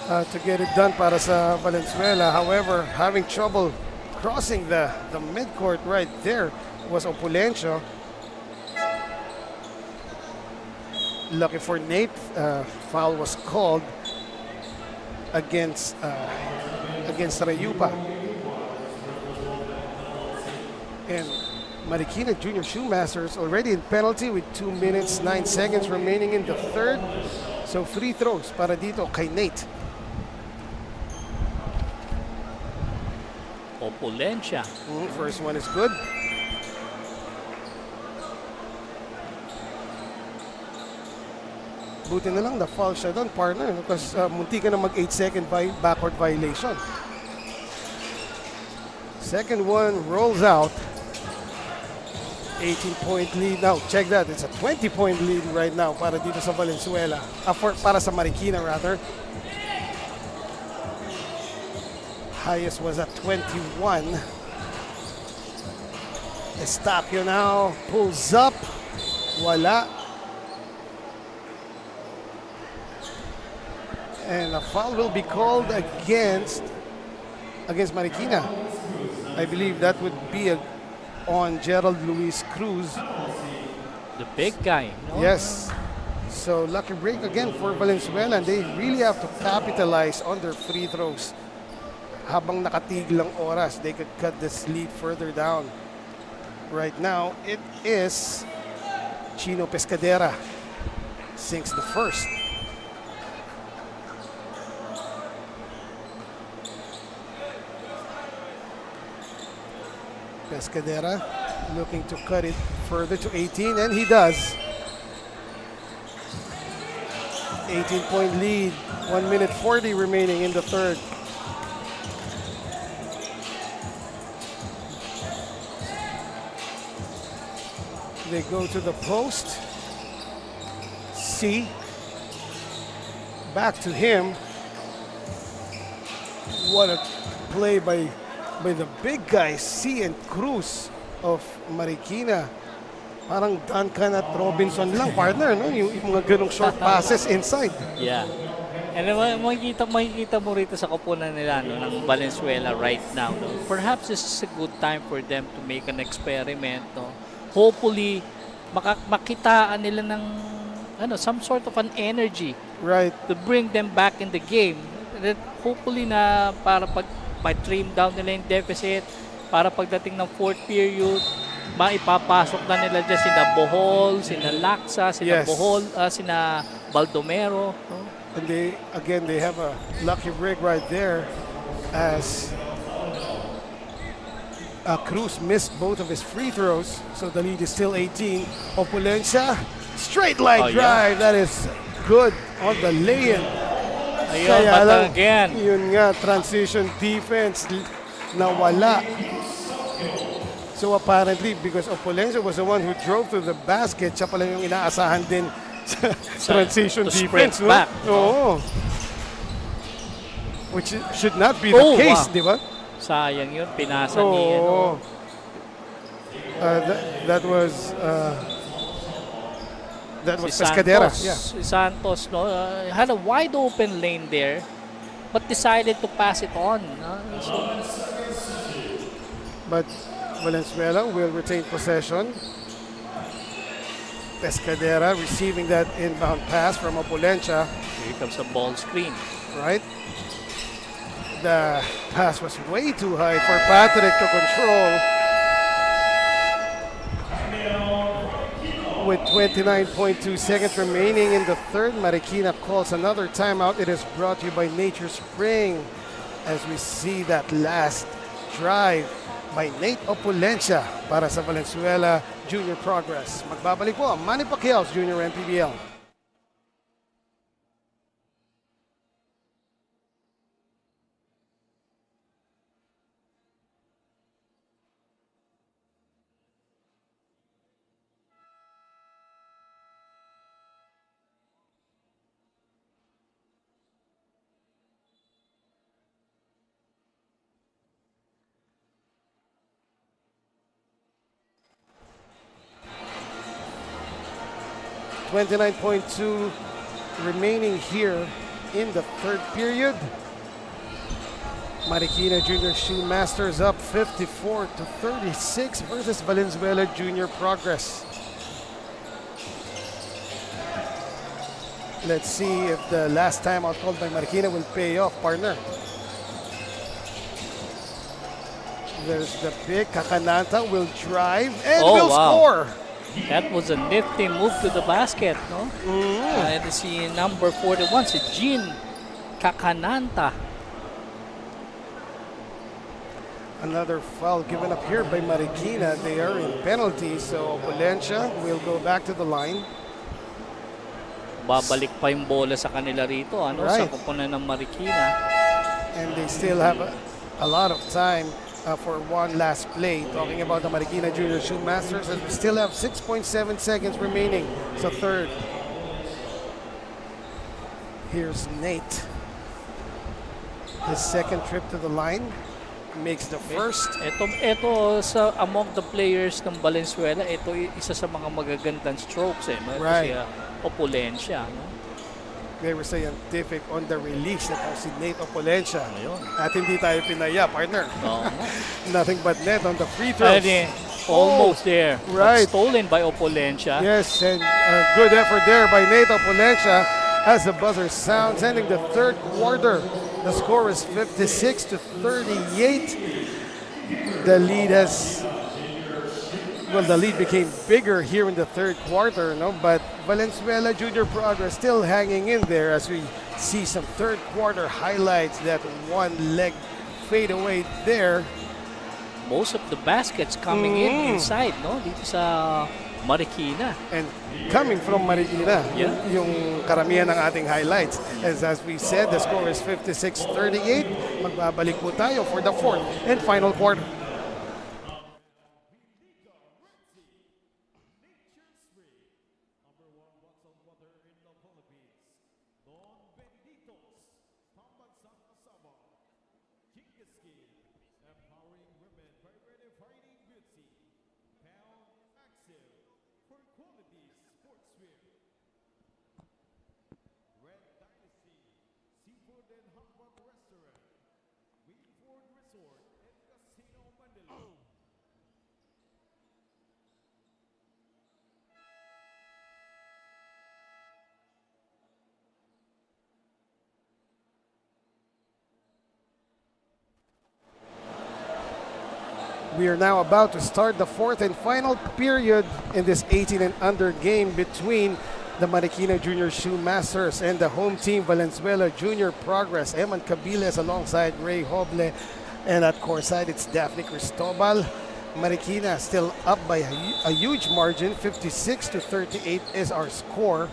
to get it done para sa Valenzuela. However, having trouble crossing the midcourt right there was Opulencio. Lucky for Nate, foul was called against Rayupa. And Marikina Junior Shoemasters already in penalty with 2 minutes 9 seconds remaining in the third. So free throws para dito kay Nate. Opulencia. First one is good. Buti na lang na-foul siya doon, partner, because munti ka na mag 8-second backward violation. Second one rolls out. 18-point lead now. Check that. It's a 20-point lead right now para dito sa Valenzuela. Para sa Marikina, rather. Highest was at 21. Estacio now pulls up. Wala. And a foul will be called against Marikina. I believe that would be on Gerald Luis Cruz. The big guy. No? Yes. So lucky break again for Valenzuela, and they really have to capitalize on their free throws. Habang nakatiglang oras, they could cut this lead further down. Right now, it is Chino Pescadera sinks the first. Pescadera looking to cut it further to 18, and he does. 18-point lead, 1 minute 40 remaining in the third. They go to the post. C. Back to him. What a play by the big guys, C and Cruz of Marikina. Parang Duncan at Robinson lang, partner, no? Yung mga ganong short passes inside. Yeah. And makikita mo rito sa koponan nila, no, ng Valenzuela right now. No? Perhaps this is a good time for them to make an experiment. No? Hopefully, makitaan nila ng some sort of an energy, right, to bring them back in the game. That hopefully na para pag trim down nila yung deficit, para pagdating ng fourth period, maipapasok na nila dyan sina Bohol, sina Laksa, sina Yes. Bohol, sina Baldomero. No? And they have a lucky break right there as Cruz missed both of his free throws, so the lead is still 18. Opulencia, straight line drive. That is good on the lay-in. Ayun, Kaya but lang, again, yun nga, transition defense nawala. So apparently, because Opulencia was the one who drove to the basket, siya pala yung inaasahan din sa transition to defense. sprint back. Oo. Which should not be the case, wow. di ba? Sayang yun, pinasa ni That was si Pescadera. Santos. Yeah. Si Santos, no, had a wide open lane there, but decided to pass it on. No? But Valenzuela will retain possession. Pescadera receiving that inbound pass from Opulencia. Here comes a ball screen. Right? The pass was way too high for Patrick to control. With 29.2 seconds remaining in the third, Marikina calls another timeout. It is brought to you by Nature Spring as we see that last drive by Nate Opulencia para sa Valenzuela Junior Progress. Magbabalik po ang Manny Pacquiao's Junior MPBL. 29.2 remaining here in the third period. Marikina Junior Shoemasters up 54-36 versus Valenzuela Junior Progress. Let's see if the last time out called by Marikina will pay off, partner. There's the pick. Kakananta will drive and will score. That was a nifty move to the basket, no? And si number 41, si Jean Kakananta. Another foul given up here by Marikina. They are in penalty, so Valencia will go back to the line. Babalik pa yung bola sa kanila rito, ano? Sa kupunan ng Marikina. And they still have a lot of time for one last play. Talking about the Marikina Junior Shoemasters, and we still have 6.7 seconds remaining. So third. Here's Nate. His second trip to the line. Makes the first. Ito sa among the players ng Valenzuela, ito isa sa mga magagandang strokes eh. Kasi Opulencia, no? Very scientific on the release. Ito si Nate Opulencia. At hindi tayo pinaya, partner. Nothing but net on the free throws. Almost there. Right. But stolen by Opulencia. Yes, and good effort there by Nate Opulencia as the buzzer sounds, ending the third quarter. The score is 56-38. The lead the lead became bigger here in the third quarter, no? But Valenzuela Junior Progress still hanging in there as we see some third quarter highlights. That one leg fade away there. Most of the baskets coming in inside, no? Dito sa Marikina. And coming from Marikina, yung karamihan ng ating highlights. As we said, the score is 56-38. Magbabalik po tayo for the fourth and final quarter. We are now about to start the fourth and final period in this 18 and under game between the Marikina Junior Shoemasters and the home team Valenzuela Junior Progress. Eman Cabiles alongside Ray Hoble, and at courtside it's Daphne Cristobal. Marikina still up by a huge margin, 56-38 is our score.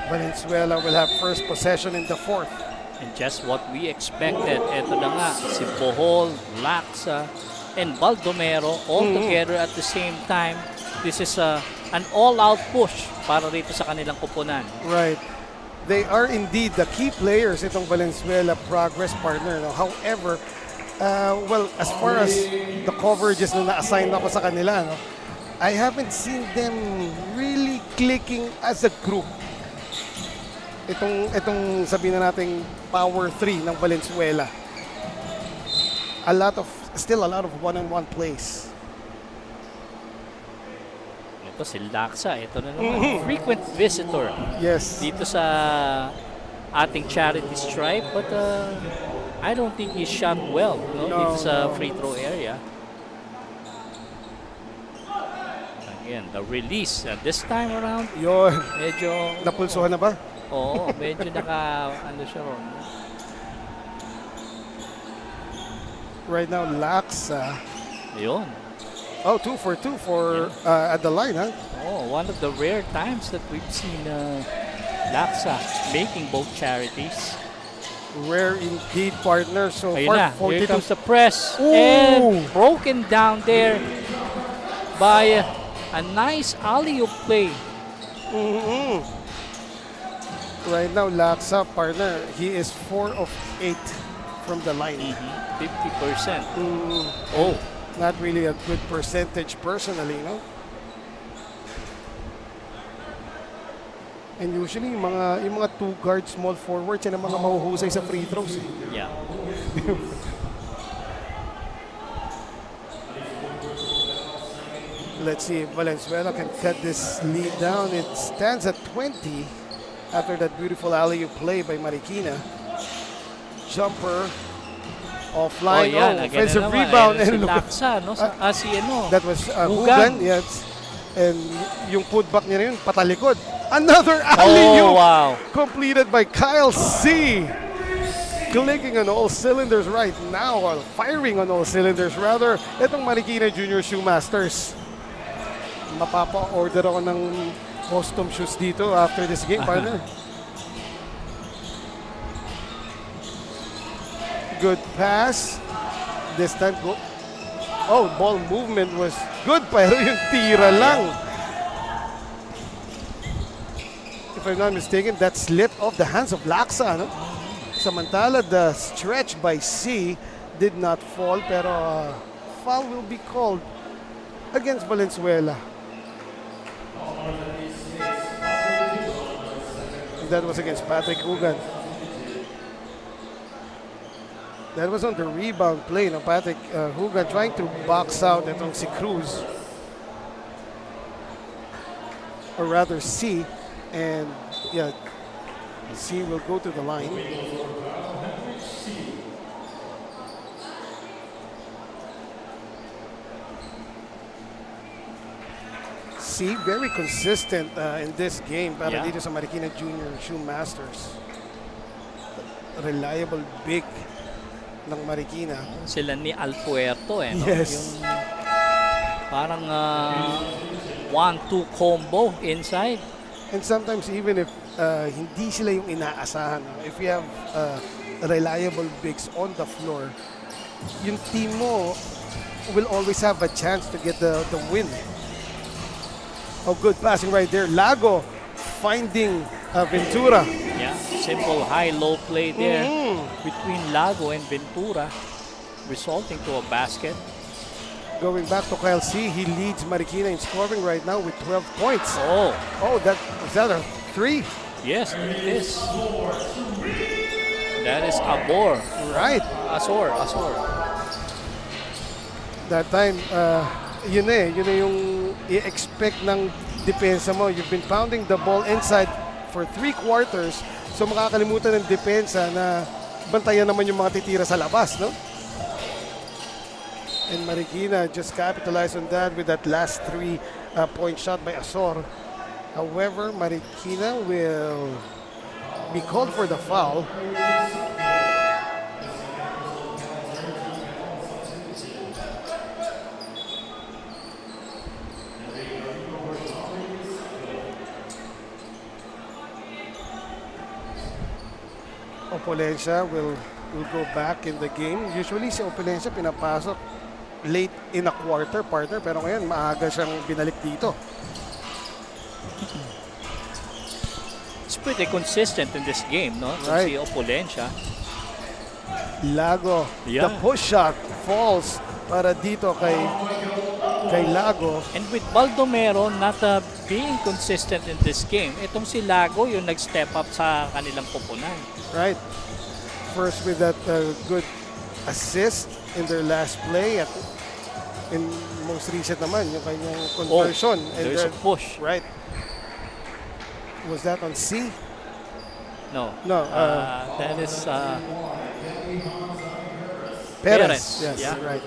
Valenzuela will have first possession in the fourth. And just what we expected. Ito na nga, si Bohol, Laksa, and Baldomero all together at the same time. This is an all-out push para rito sa kanilang kupunan. Right. They are indeed the key players itong Valenzuela Progress, partner. No? However, well, as far as the coverages na na-assign ako sa kanila, no, I haven't seen them really clicking as a group. Itong sabihin na nating power 3 ng Valenzuela. Still a lot of one-on-one plays. Ito si Laksa. Ito na naman. Frequent visitor. Yes. Dito sa ating charity stripe. But I don't think he shot well dito sa free throw area. Again, the release. This time around, medyo napulsuhan na ba? Oo, medyo ano siya ron. Right now, Laksa. Yun. Oh, 2 for 2 at the line, huh? Oh, one of the rare times that we've seen Laksa making both charities. Rare indeed, partner. So Ayun far, na, 42. here comes the press. And broken down there by a nice alley-oop play. Right now, Laksa, partner, he is 4 of 8 from the line. 50%. Oh, not really a good percentage personally, no? And usually, yung mga two guard small forwards, yan ang mga mahuhusay sa free throws. Yeah. Let's see if Valenzuela can cut this lead down. It stands at 20 after that beautiful alley-oop play by Marikina. Jumper offline. yan, again Offensive na naman. rebound. Si And look, Laksa, no? Si ano? that was Hugan. Hugan. Yes. And yung putback niya na yun, patalikod. Another alley-oop. Oh, wow. Completed by Kyle C. Clicking on all cylinders right now, or firing on all cylinders rather. Itong Marikina Junior Shoemasters. Mapapa-order ako ng custom shoes dito after this game, partner. Good pass. This time, ball movement was good, pero yung tira lang. If I'm not mistaken, that slipped off the hands of Laksa. No? Samantala, the stretch by C did not fall, pero foul will be called against Valenzuela. And that was against Patrick Hugan. That was on the rebound play. No? Patrick Hugan trying to box out itong si Cruz. Or rather C. And yeah, C will go to the line. C very consistent in this game para dito sa Marikina Junior Shoemasters. Reliable big ng Marikina. Sila ni Alpuerto no? Yes. Yung parang 1-2 combo inside. And sometimes even if hindi sila yung inaasahan, if you have reliable bigs on the floor, yung team mo will always have a chance to get the win. Oh, good passing right there. Lago finding Ventura. Yeah, simple high-low play there between Lago and Ventura, resulting to a basket. Going back to Kyle C, he leads Marikina in scoring right now with 12 points. Oh, Was that a 3? yes, it is. That is Abor. Right. Azor. That time, yun na yung i-expect ng depensa mo. You've been pounding the ball inside for 3 quarters, so makakalimutan ng depensa na bantayan naman yung mga titira sa labas, no? And Marikina just capitalized on that with that last 3-point shot by Azor. However, Marikina will be called for the foul. Opolencia will go back in the game. Usually si Opolencia pinapasok late in a quarter, partner, pero ngayon maaga siyang binalik dito. It's pretty consistent in this game, no? Right. Si Opolencia. Lago, the push shot falls para dito kay Lago. And with Baldomero not being consistent in this game, itong si Lago yung nag-step up sa kanilang pupunan. Right. First with that good assist in their last play at in most recent naman yung kanyang conversion. There's a push. Right. Was that on C? No. That is Perez. Yes, Yeah. right.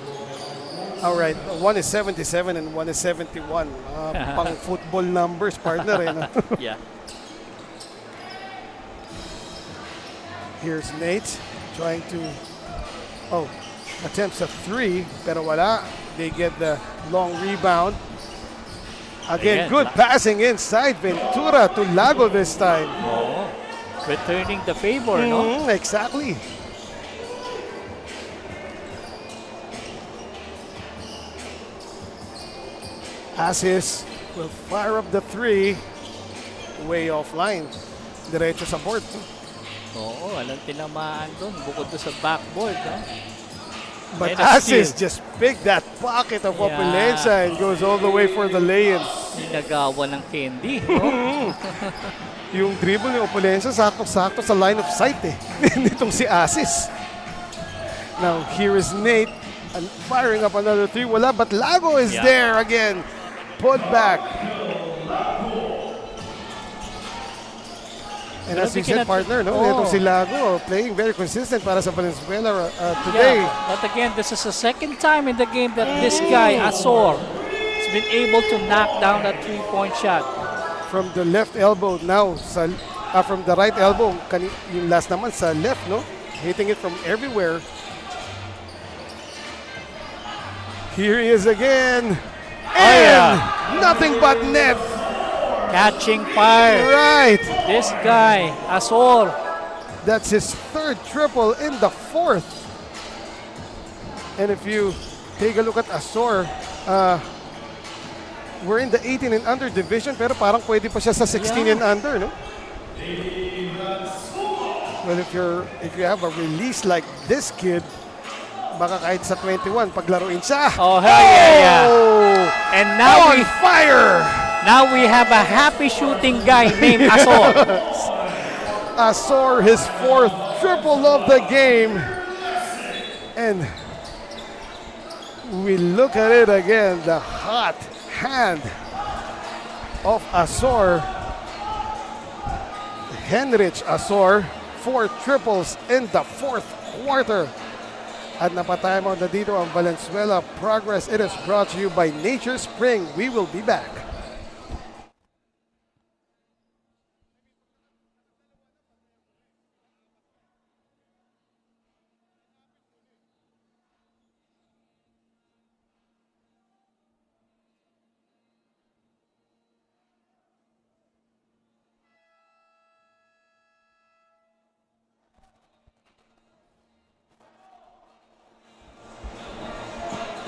All right. One is 77 and one is 71. Pang football numbers, partner. No? Yeah. Here's Nate trying to attempts a 3 pero wala. They get the long rebound. Again, good passing inside. Ventura to Lago this time. Oh, returning the favor, no? Exactly. Asis will fire up the 3. Way offline. Diretso sa board. Oo, walang tinamaan doon. Bukod doon sa backboard, no? But And a Asis steal. just picked that pocket of Yeah. Opulensa and goes all the way for the lay-in. Nagawa ng candy. No? Yung dribble ni Opulensa, sakto-sakto sa line of sight eh. Nitong si Asis. Now, here is Nate and firing up another three. Wala, but Lago is Yeah. there again. Put back. And as Pero we said, cannot- partner, no? Oh. Itong si Lago playing very consistent para sa Valenzuela today. Yeah, but again, this is the second time in the game that this guy, Azor, has been able to knock down that three-point shot. From the left elbow now, from the right elbow, yung last naman sa left, no? Hitting it from everywhere. Here he is again. And nothing but net. Catching fire. Right. This guy, Azor. That's his third triple in the fourth. And if you take a look at Azor, we're in the 18 and under division, pero parang pwede pa siya sa 16 and under, no? Well, if you have a release like this kid, baka kahit sa 21 paglaruin siya. Oh, hell yeah. And now On fire! now we have a happy shooting guy named Azor. Azor, his fourth triple of the game. And we look at it again, the hot hand of Azor. Henrich Azor, 4 triples in the fourth quarter. At napatay mo na dito ang Valenzuela Progress. It is brought to you by Nature Spring. We will be back.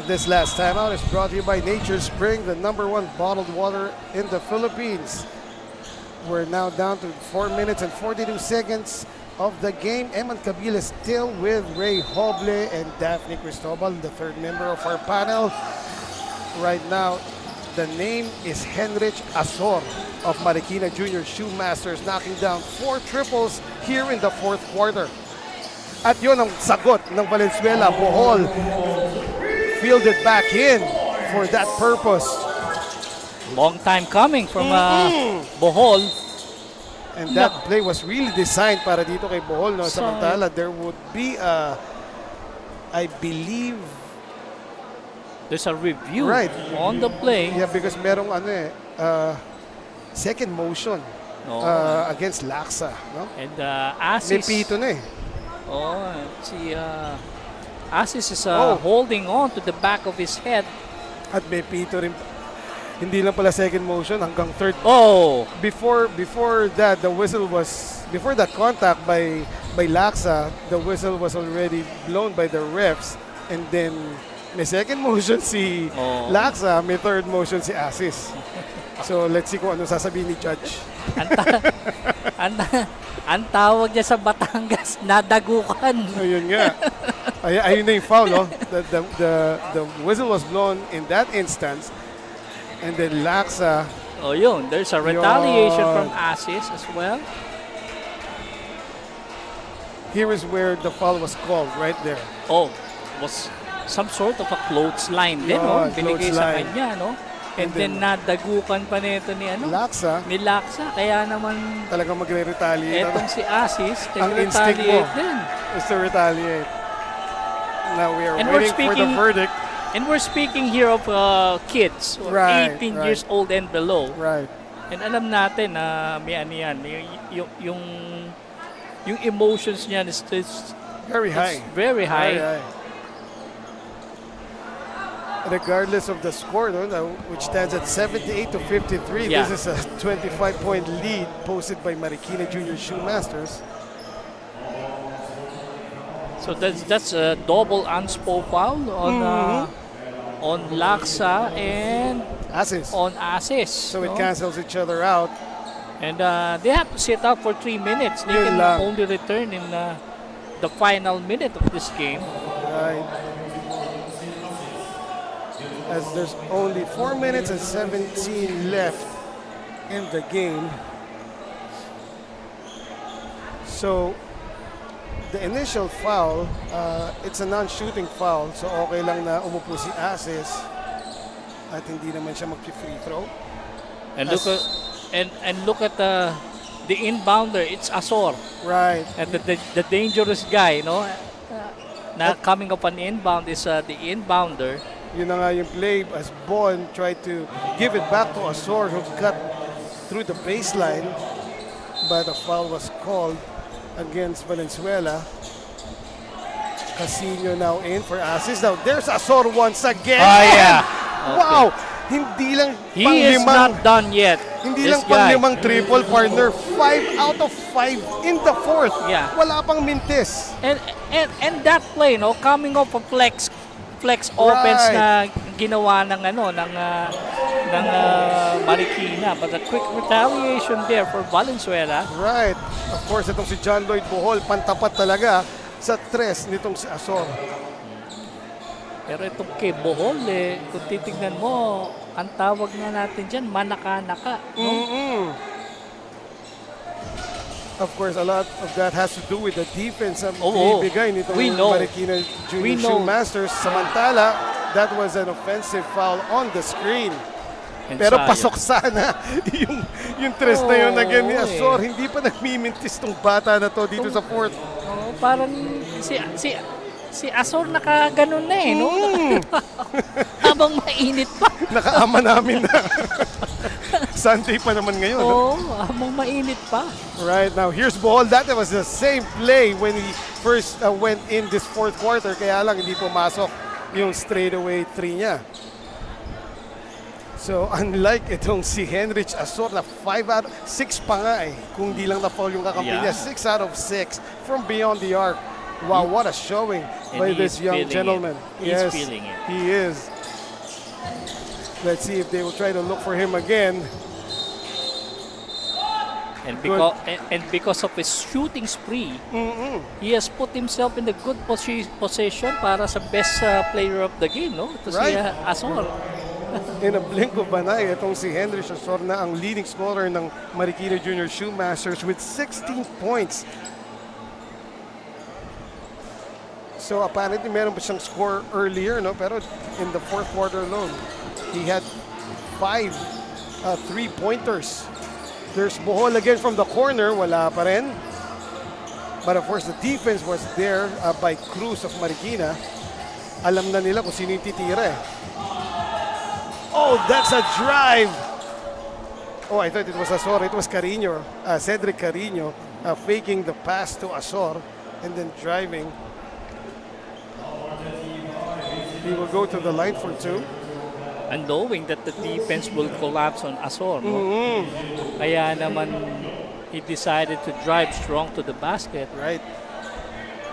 This last timeout is brought to you by Nature Spring, the #1 bottled water in the Philippines. We're now down to 4 minutes and 42 seconds of the game. Eman Kabil is still with Ray Hoble and Daphne Cristobal, the third member of our panel. Right now, the name is Henrich Azor of Marikina Junior Shoemasters, knocking down 4 triples here in the fourth quarter. At yun ang sagot ng Valenzuela. Bohol fielded back in for that purpose. Long time coming from Bohol. And that play was really designed para dito kay Bohol. No? So- Samantala, there would be I believe, There's a review Right. on the play. yeah, because merong second motion No. against Laksa. No? And May Asis. pito na eh. Oh, si Asis is Oh. holding on to the back of his head. At may pito rin. Hindi lang pala second motion, hanggang third. Oh, Before that, the whistle was, before that contact by Laksa, the whistle was already blown by the refs. And then, may second motion si Oh. Laksa, may third motion si Asis. So, let's see kung ano sasabihin ni Judge. ang tawag niya sa Batangas, nadagukan. Ayun nga. Ayun na yung foul, no? The whistle was blown in that instance. And then Laksa, Oh, yun. There's a retaliation Yun. from Asis as well. here is where the foul was called, right there. Oh, was some sort of a clothesline din, no? Yun, Binigay sa clothesline. kanya, no? And then nadagukan pa nito ni Laksa, ni Laksa. Kaya naman talagang magre-retaliate. etong si Asis, Ang instinct mo. nag-retaliate din. Is to retaliate. Now we are And we're waiting for the speaking- verdict. And we're speaking here of kids, or Right, 18 right. years old and below. Right. And alam natin na may ano yan, yung emotions niyan is Very high. very high. Very high. Regardless of the score, no, which stands at 78 to 53, Yeah. this is a 25-point lead posted by Marikina Junior Shoemasters. So that's a double unspo foul on Laksa and Asis. on Asis. So it no? cancels each other out. And they have to sit out for 3 minutes. They Yun can lang. only return in the final minute of this game. Right. as there's only 4 minutes and 17 left in the game. So the initial foul, it's a non-shooting foul, so okay lang na umupo si Asis at hindi naman siya mag-free throw. And look at the inbounder. It's Azor. Right. And the dangerous guy, no? Na coming up an inbound is the inbounder. Yun na nga yung play as Bon tried to give it back to Azor who cut through the baseline, but a foul was called against Valenzuela. Casino now in for Asis. Now there's Azor once again. Oh, yeah. Wow! Hindi lang He is not done yet. Hindi This lang guy. pang-limang triple, partner. 5 out of 5 in the fourth. Yeah. Wala pang mintis. And that play, no, coming off a flex offense na ginawa ng Marikina, but a quick retaliation there for Valenzuela. Right. Of course, itong si John Lloyd Bohol, pantapat talaga sa tres nitong si Azor. Pero itong kay Bohol, kung titignan mo, ang tawag na natin dyan, manaka-naka. No? Of course, a lot of that has to do with the defense ang Oo. ibigay nitong We know. Marikina We Junior know. Shoemasters. Samantala, that was an offensive foul on the screen. And Pero sayang. pasok sana yung tres na yun again ni Oo, Azor. Hindi pa nagmimintis tong bata na to dito sa fourth. Oh, parang si Azor nakaganon na no? Habang mainit pa. Nakaama namin na. Sunday pa naman ngayon. No? Habang mainit pa. Right, now here's Bohol. That was the same play when he first went in this fourth quarter. Kaya lang hindi pumasok yung straightaway 3 niya. So unlike itong si Henrich Azor na 5 out 6 pa nga kung di lang na-foul yung kakampi niya. 6 out of 6 from beyond the arc. Wow, what a showing by he this is young feeling gentleman. it. He's feeling it. He is. Let's see if they will try to look for him again. And because of his shooting spree, he has put himself in the good position para sa best player of the game, no? Ito si Right. Azor. In a blink of an eye, itong si Henry Azor na ang leading scorer ng Marikina Junior Shoemasters with 16 points. So apparently meron pa siyang score earlier, no? Pero in the fourth quarter alone, he had 5 3-pointers. There's Bohol again from the corner, wala pa rin. But of course, the defense was there by Cruz of Marikina. Alam na nila kung sino yung titira. Oh, that's a drive. Oh, I thought it was Azor. It was Carino, Cedric Carino, faking the pass to Azor and then driving. He will go to the line for 2. And knowing that the defense will collapse on Azor, no? Kaya naman he decided to drive strong to the basket. Right.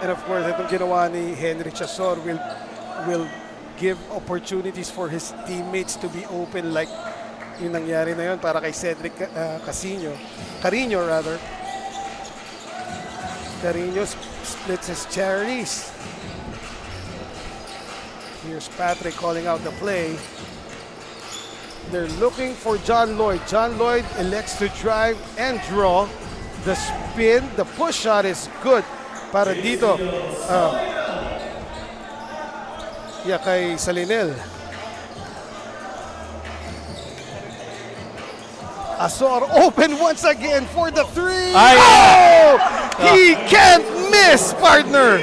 And of course, itong ginawa ni Henry Azor will give opportunities for his teammates to be open like yung nangyari na yun para kay Cedric Carino rather. Carino splits his cherries. Here's Patrick calling out the play. They're looking for John Lloyd. John Lloyd elects to drive and draw. The spin, the push shot is good para dito. Kay Salinel. Azor open once again for the 3. Oh! He can't miss, partner.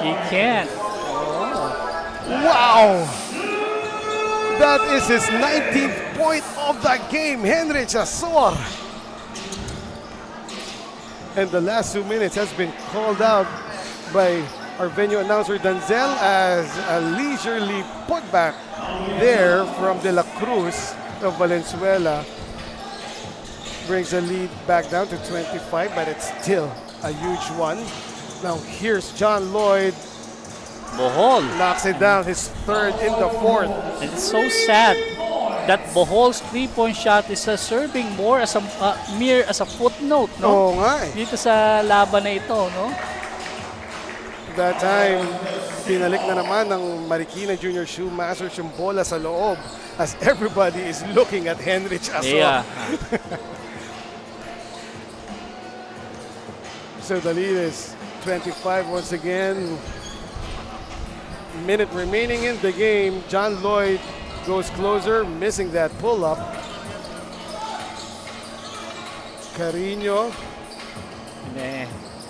He can't. Wow! That is his 19th point of the game, Henry Azor. And the last 2 minutes has been called out by our venue announcer Danzel as a leisurely putback there from De La Cruz of Valenzuela. Brings the lead back down to 25, but it's still a huge one. Now here's John Lloyd. Bohol. Knocks it down, his third in the fourth. And it's so sad that Bohol's 3-point shot is serving more as a mere as a footnote, no? Oo nga eh. Dito sa laban na ito, no? that time, pinalik na naman ng Marikina Junior Shoemasters yung bola sa loob as everybody is looking at Henrich Asor. Yeah. So the lead is 25 once again. Minute remaining in the game. John Lloyd goes closer, missing that pull-up. Carino.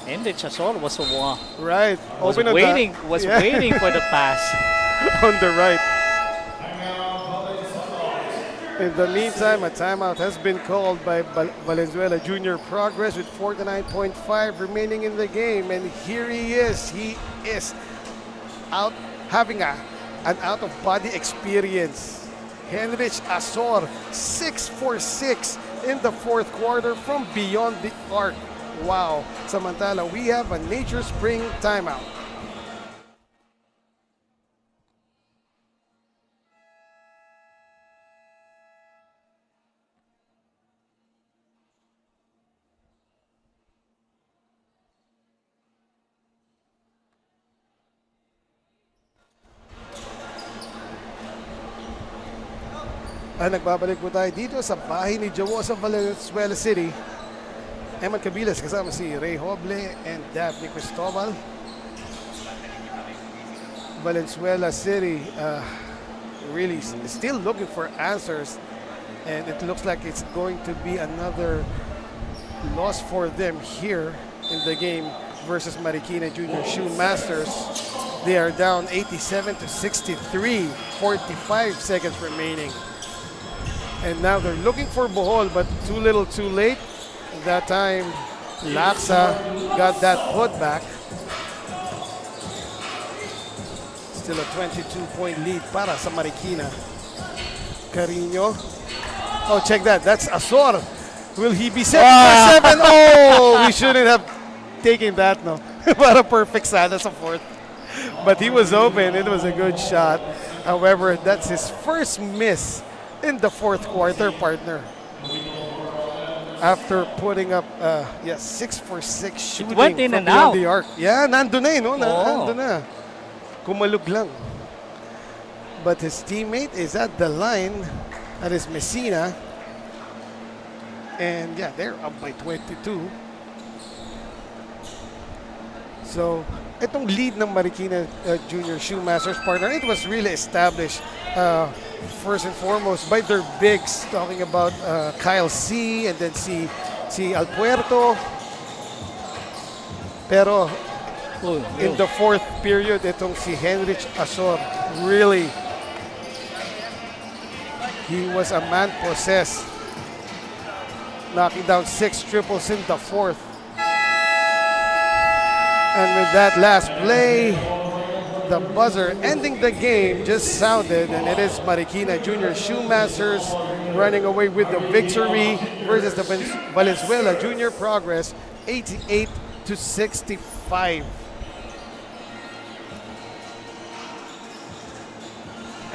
Henrich Asor was Right. waiting for the pass. On the right. In the meantime, a timeout has been called by Valenzuela Junior Progress with 49.5 remaining in the game. And here he is. He is out having an out-of-body experience. Henrich Asor, 6 for 6 in the fourth quarter from beyond the arc. Wow. Samantala, we have a Nature Spring timeout. Nagbabalik po tayo dito sa bahay ni Jawo sa Valenzuela City. Eman Cabiles kasama si Ray Hoble and Daphne Cristobal. Valenzuela City really still looking for answers, and it looks like it's going to be another loss for them here in the game versus Marikina Junior Shoemasters. They are down 87 to 63, 45 seconds remaining. And now they're looking for Bohol, but too little too late. That time, Laksa got that putback. Still a 22-point lead para sa Marikina. Carino. Oh, check that. That's Asor. Will he be 7 for 7? Oh, we shouldn't have taken that, no. What a perfect sana sa fourth. But he was open. It was a good shot. However, that's his first miss in the fourth quarter, partner. After putting up 6 for 6 shooting went in from and beyond out. the arc. Yeah, nandun na no? Oo. Nandun na. Kumalug lang. But his teammate is at the line. That is Messina. And yeah, they're up by 22. So, itong lead ng Marikina Junior Shoemasters, partner, it was really established first and foremost by their bigs, talking about Kyle C. and then si Alpuerto. Pero in the fourth period, itong si Henrich Asor, really, he was a man possessed, knocking down 6 triples in the fourth. And with that last play, the buzzer ending the game just sounded, and it is Marikina Junior Shoemasters running away with the victory versus the Valenzuela Junior Progress, 88 to 65.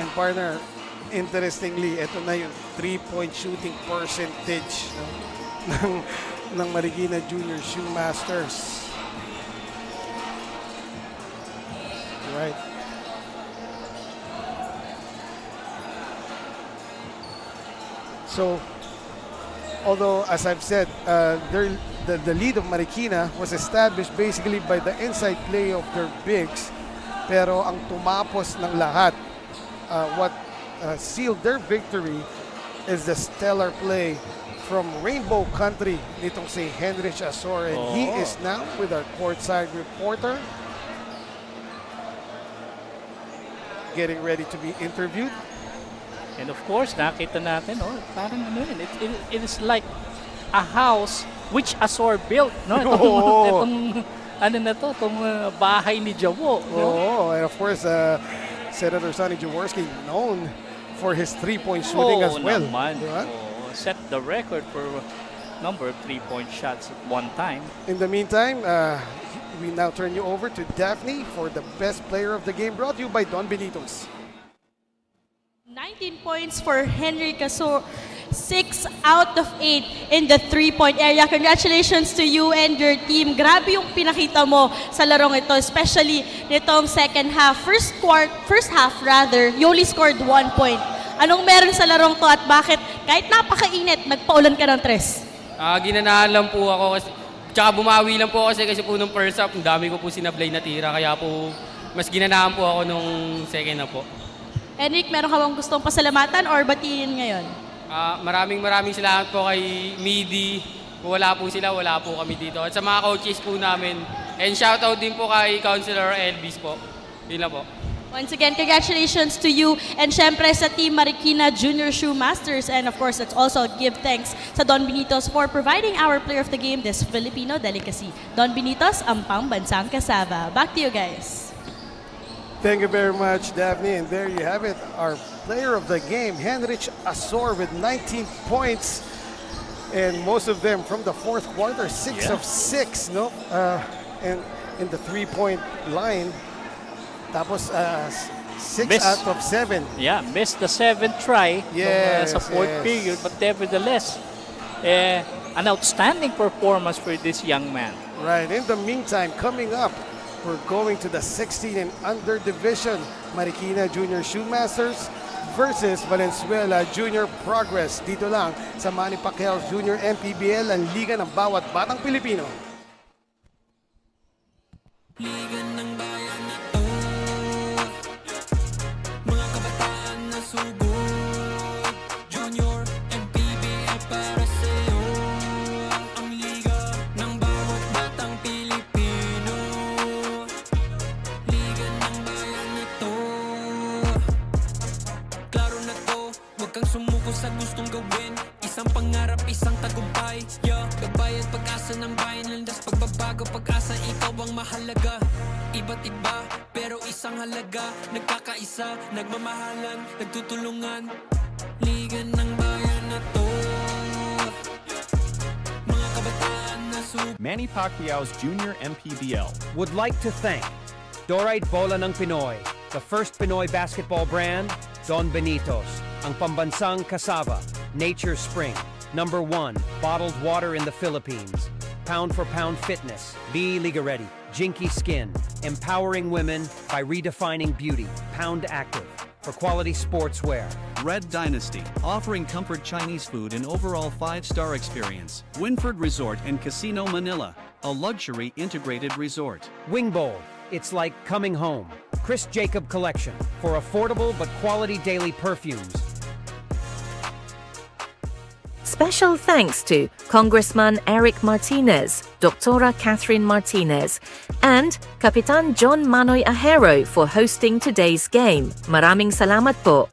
And partner, interestingly, ito na yung 3-point shooting percentage ng Marikina Junior Shoemasters. Right. So, although, as I've said, the lead of Marikina was established basically by the inside play of their bigs, pero ang tumapos ng lahat, what sealed their victory is the stellar play from Rainbow Country nitong si Henrich Asor, and he is now with our courtside reporter, getting ready to be interviewed. And of course, nakita natin, parang ano yun, it is like a house which Asor built, no? Itong ano na to, itong bahay ni Jawo. Oh, and of course, Senator Sonny Jaworski, known for his 3-point shooting as well. Naman. Set the record for number of 3-point shots at one time. In the meantime, we now turn you over to Daphne for the best player of the game, brought to you by Don Benitos. 19 points for Henrich Asor. 6 out of 8 in the 3-point area. Congratulations to you and your team. Grabe yung pinakita mo sa larong ito, especially nitong second half. First half rather, you only scored 1 point. Anong meron sa larong to at bakit kahit napakainit, nagpaulan ka ng tres? Ginanahan lang po ako kasi, tsaka bumawi lang po kasi po nung first half, ang dami ko po sinablay na tira, kaya po mas ginanahan po ako nung second na po. Enric, meron ka bang gustong pasalamatan or batiin ngayon? Maraming salamat po kay Midi. Kung wala po sila, wala po kami dito. At sa mga coaches po namin. And shoutout din po kay Counselor Elvis po. Yun lang po. Once again, congratulations to you and syempre sa Team Marikina Junior Shoemasters. And of course, let's also give thanks sa Don Benitos for providing our player of the game, this Filipino delicacy. Don Benitos, ang pambansang kasaba. Back to you guys. Thank you very much, Daphne. And there you have it, our player of the game, Henrich Azor with 19 points. And most of them from the fourth quarter, 6 of 6, no? And in the 3-point line, tapos 6 out of 7. Yeah, missed the 7th try Yes, sa fourth period, but nevertheless, an outstanding performance for this young man. Right. In the meantime, coming up, we're going to the 16 and under division. Marikina Junior Shoemasters versus Valenzuela Junior Progress. Dito lang sa Manny Pacquiao Junior MPBL, ang liga ng bawat batang Pilipino. Liga ng bayan na to, mga kabataan na sugod, Junior MPBL para sa'yo, ang liga ng bawat batang Pilipino. Liga ng bayan na to, klaro na to, huwag kang sumuko sa gustong gawin, isang pangarap, isang tagumpay, gabay at pag-asa ng bayan, landas pagbabago, pag-asa, ikaw ang mahalaga. Iba't iba, pero isang halaga, nagkakaisa, nagmamahalan, nagtutulungan. Liga ng bayan na to, mga kabataan na Manny Pacquiao's Junior MPBL. Would like to thank Dorite Bola ng Pinoy, the first Pinoy basketball brand, Don Benitos, ang pambansang kasava, Nature Spring, #1 bottled water in the Philippines, Pound for Pound Fitness, Be Liga Ready, Jinky Skin, empowering women by redefining beauty, Pound Active, for quality sportswear. Red Dynasty, offering comfort Chinese food and overall 5-star experience. Winford Resort and Casino Manila, a luxury integrated resort. Wing Bowl, it's like coming home. Chris Jacob Collection, for affordable but quality daily perfumes. Special thanks to Congressman Eric Martinez, Dr. Catherine Martinez, and Kapitan John Manoy Ahero for hosting today's game. Maraming salamat po.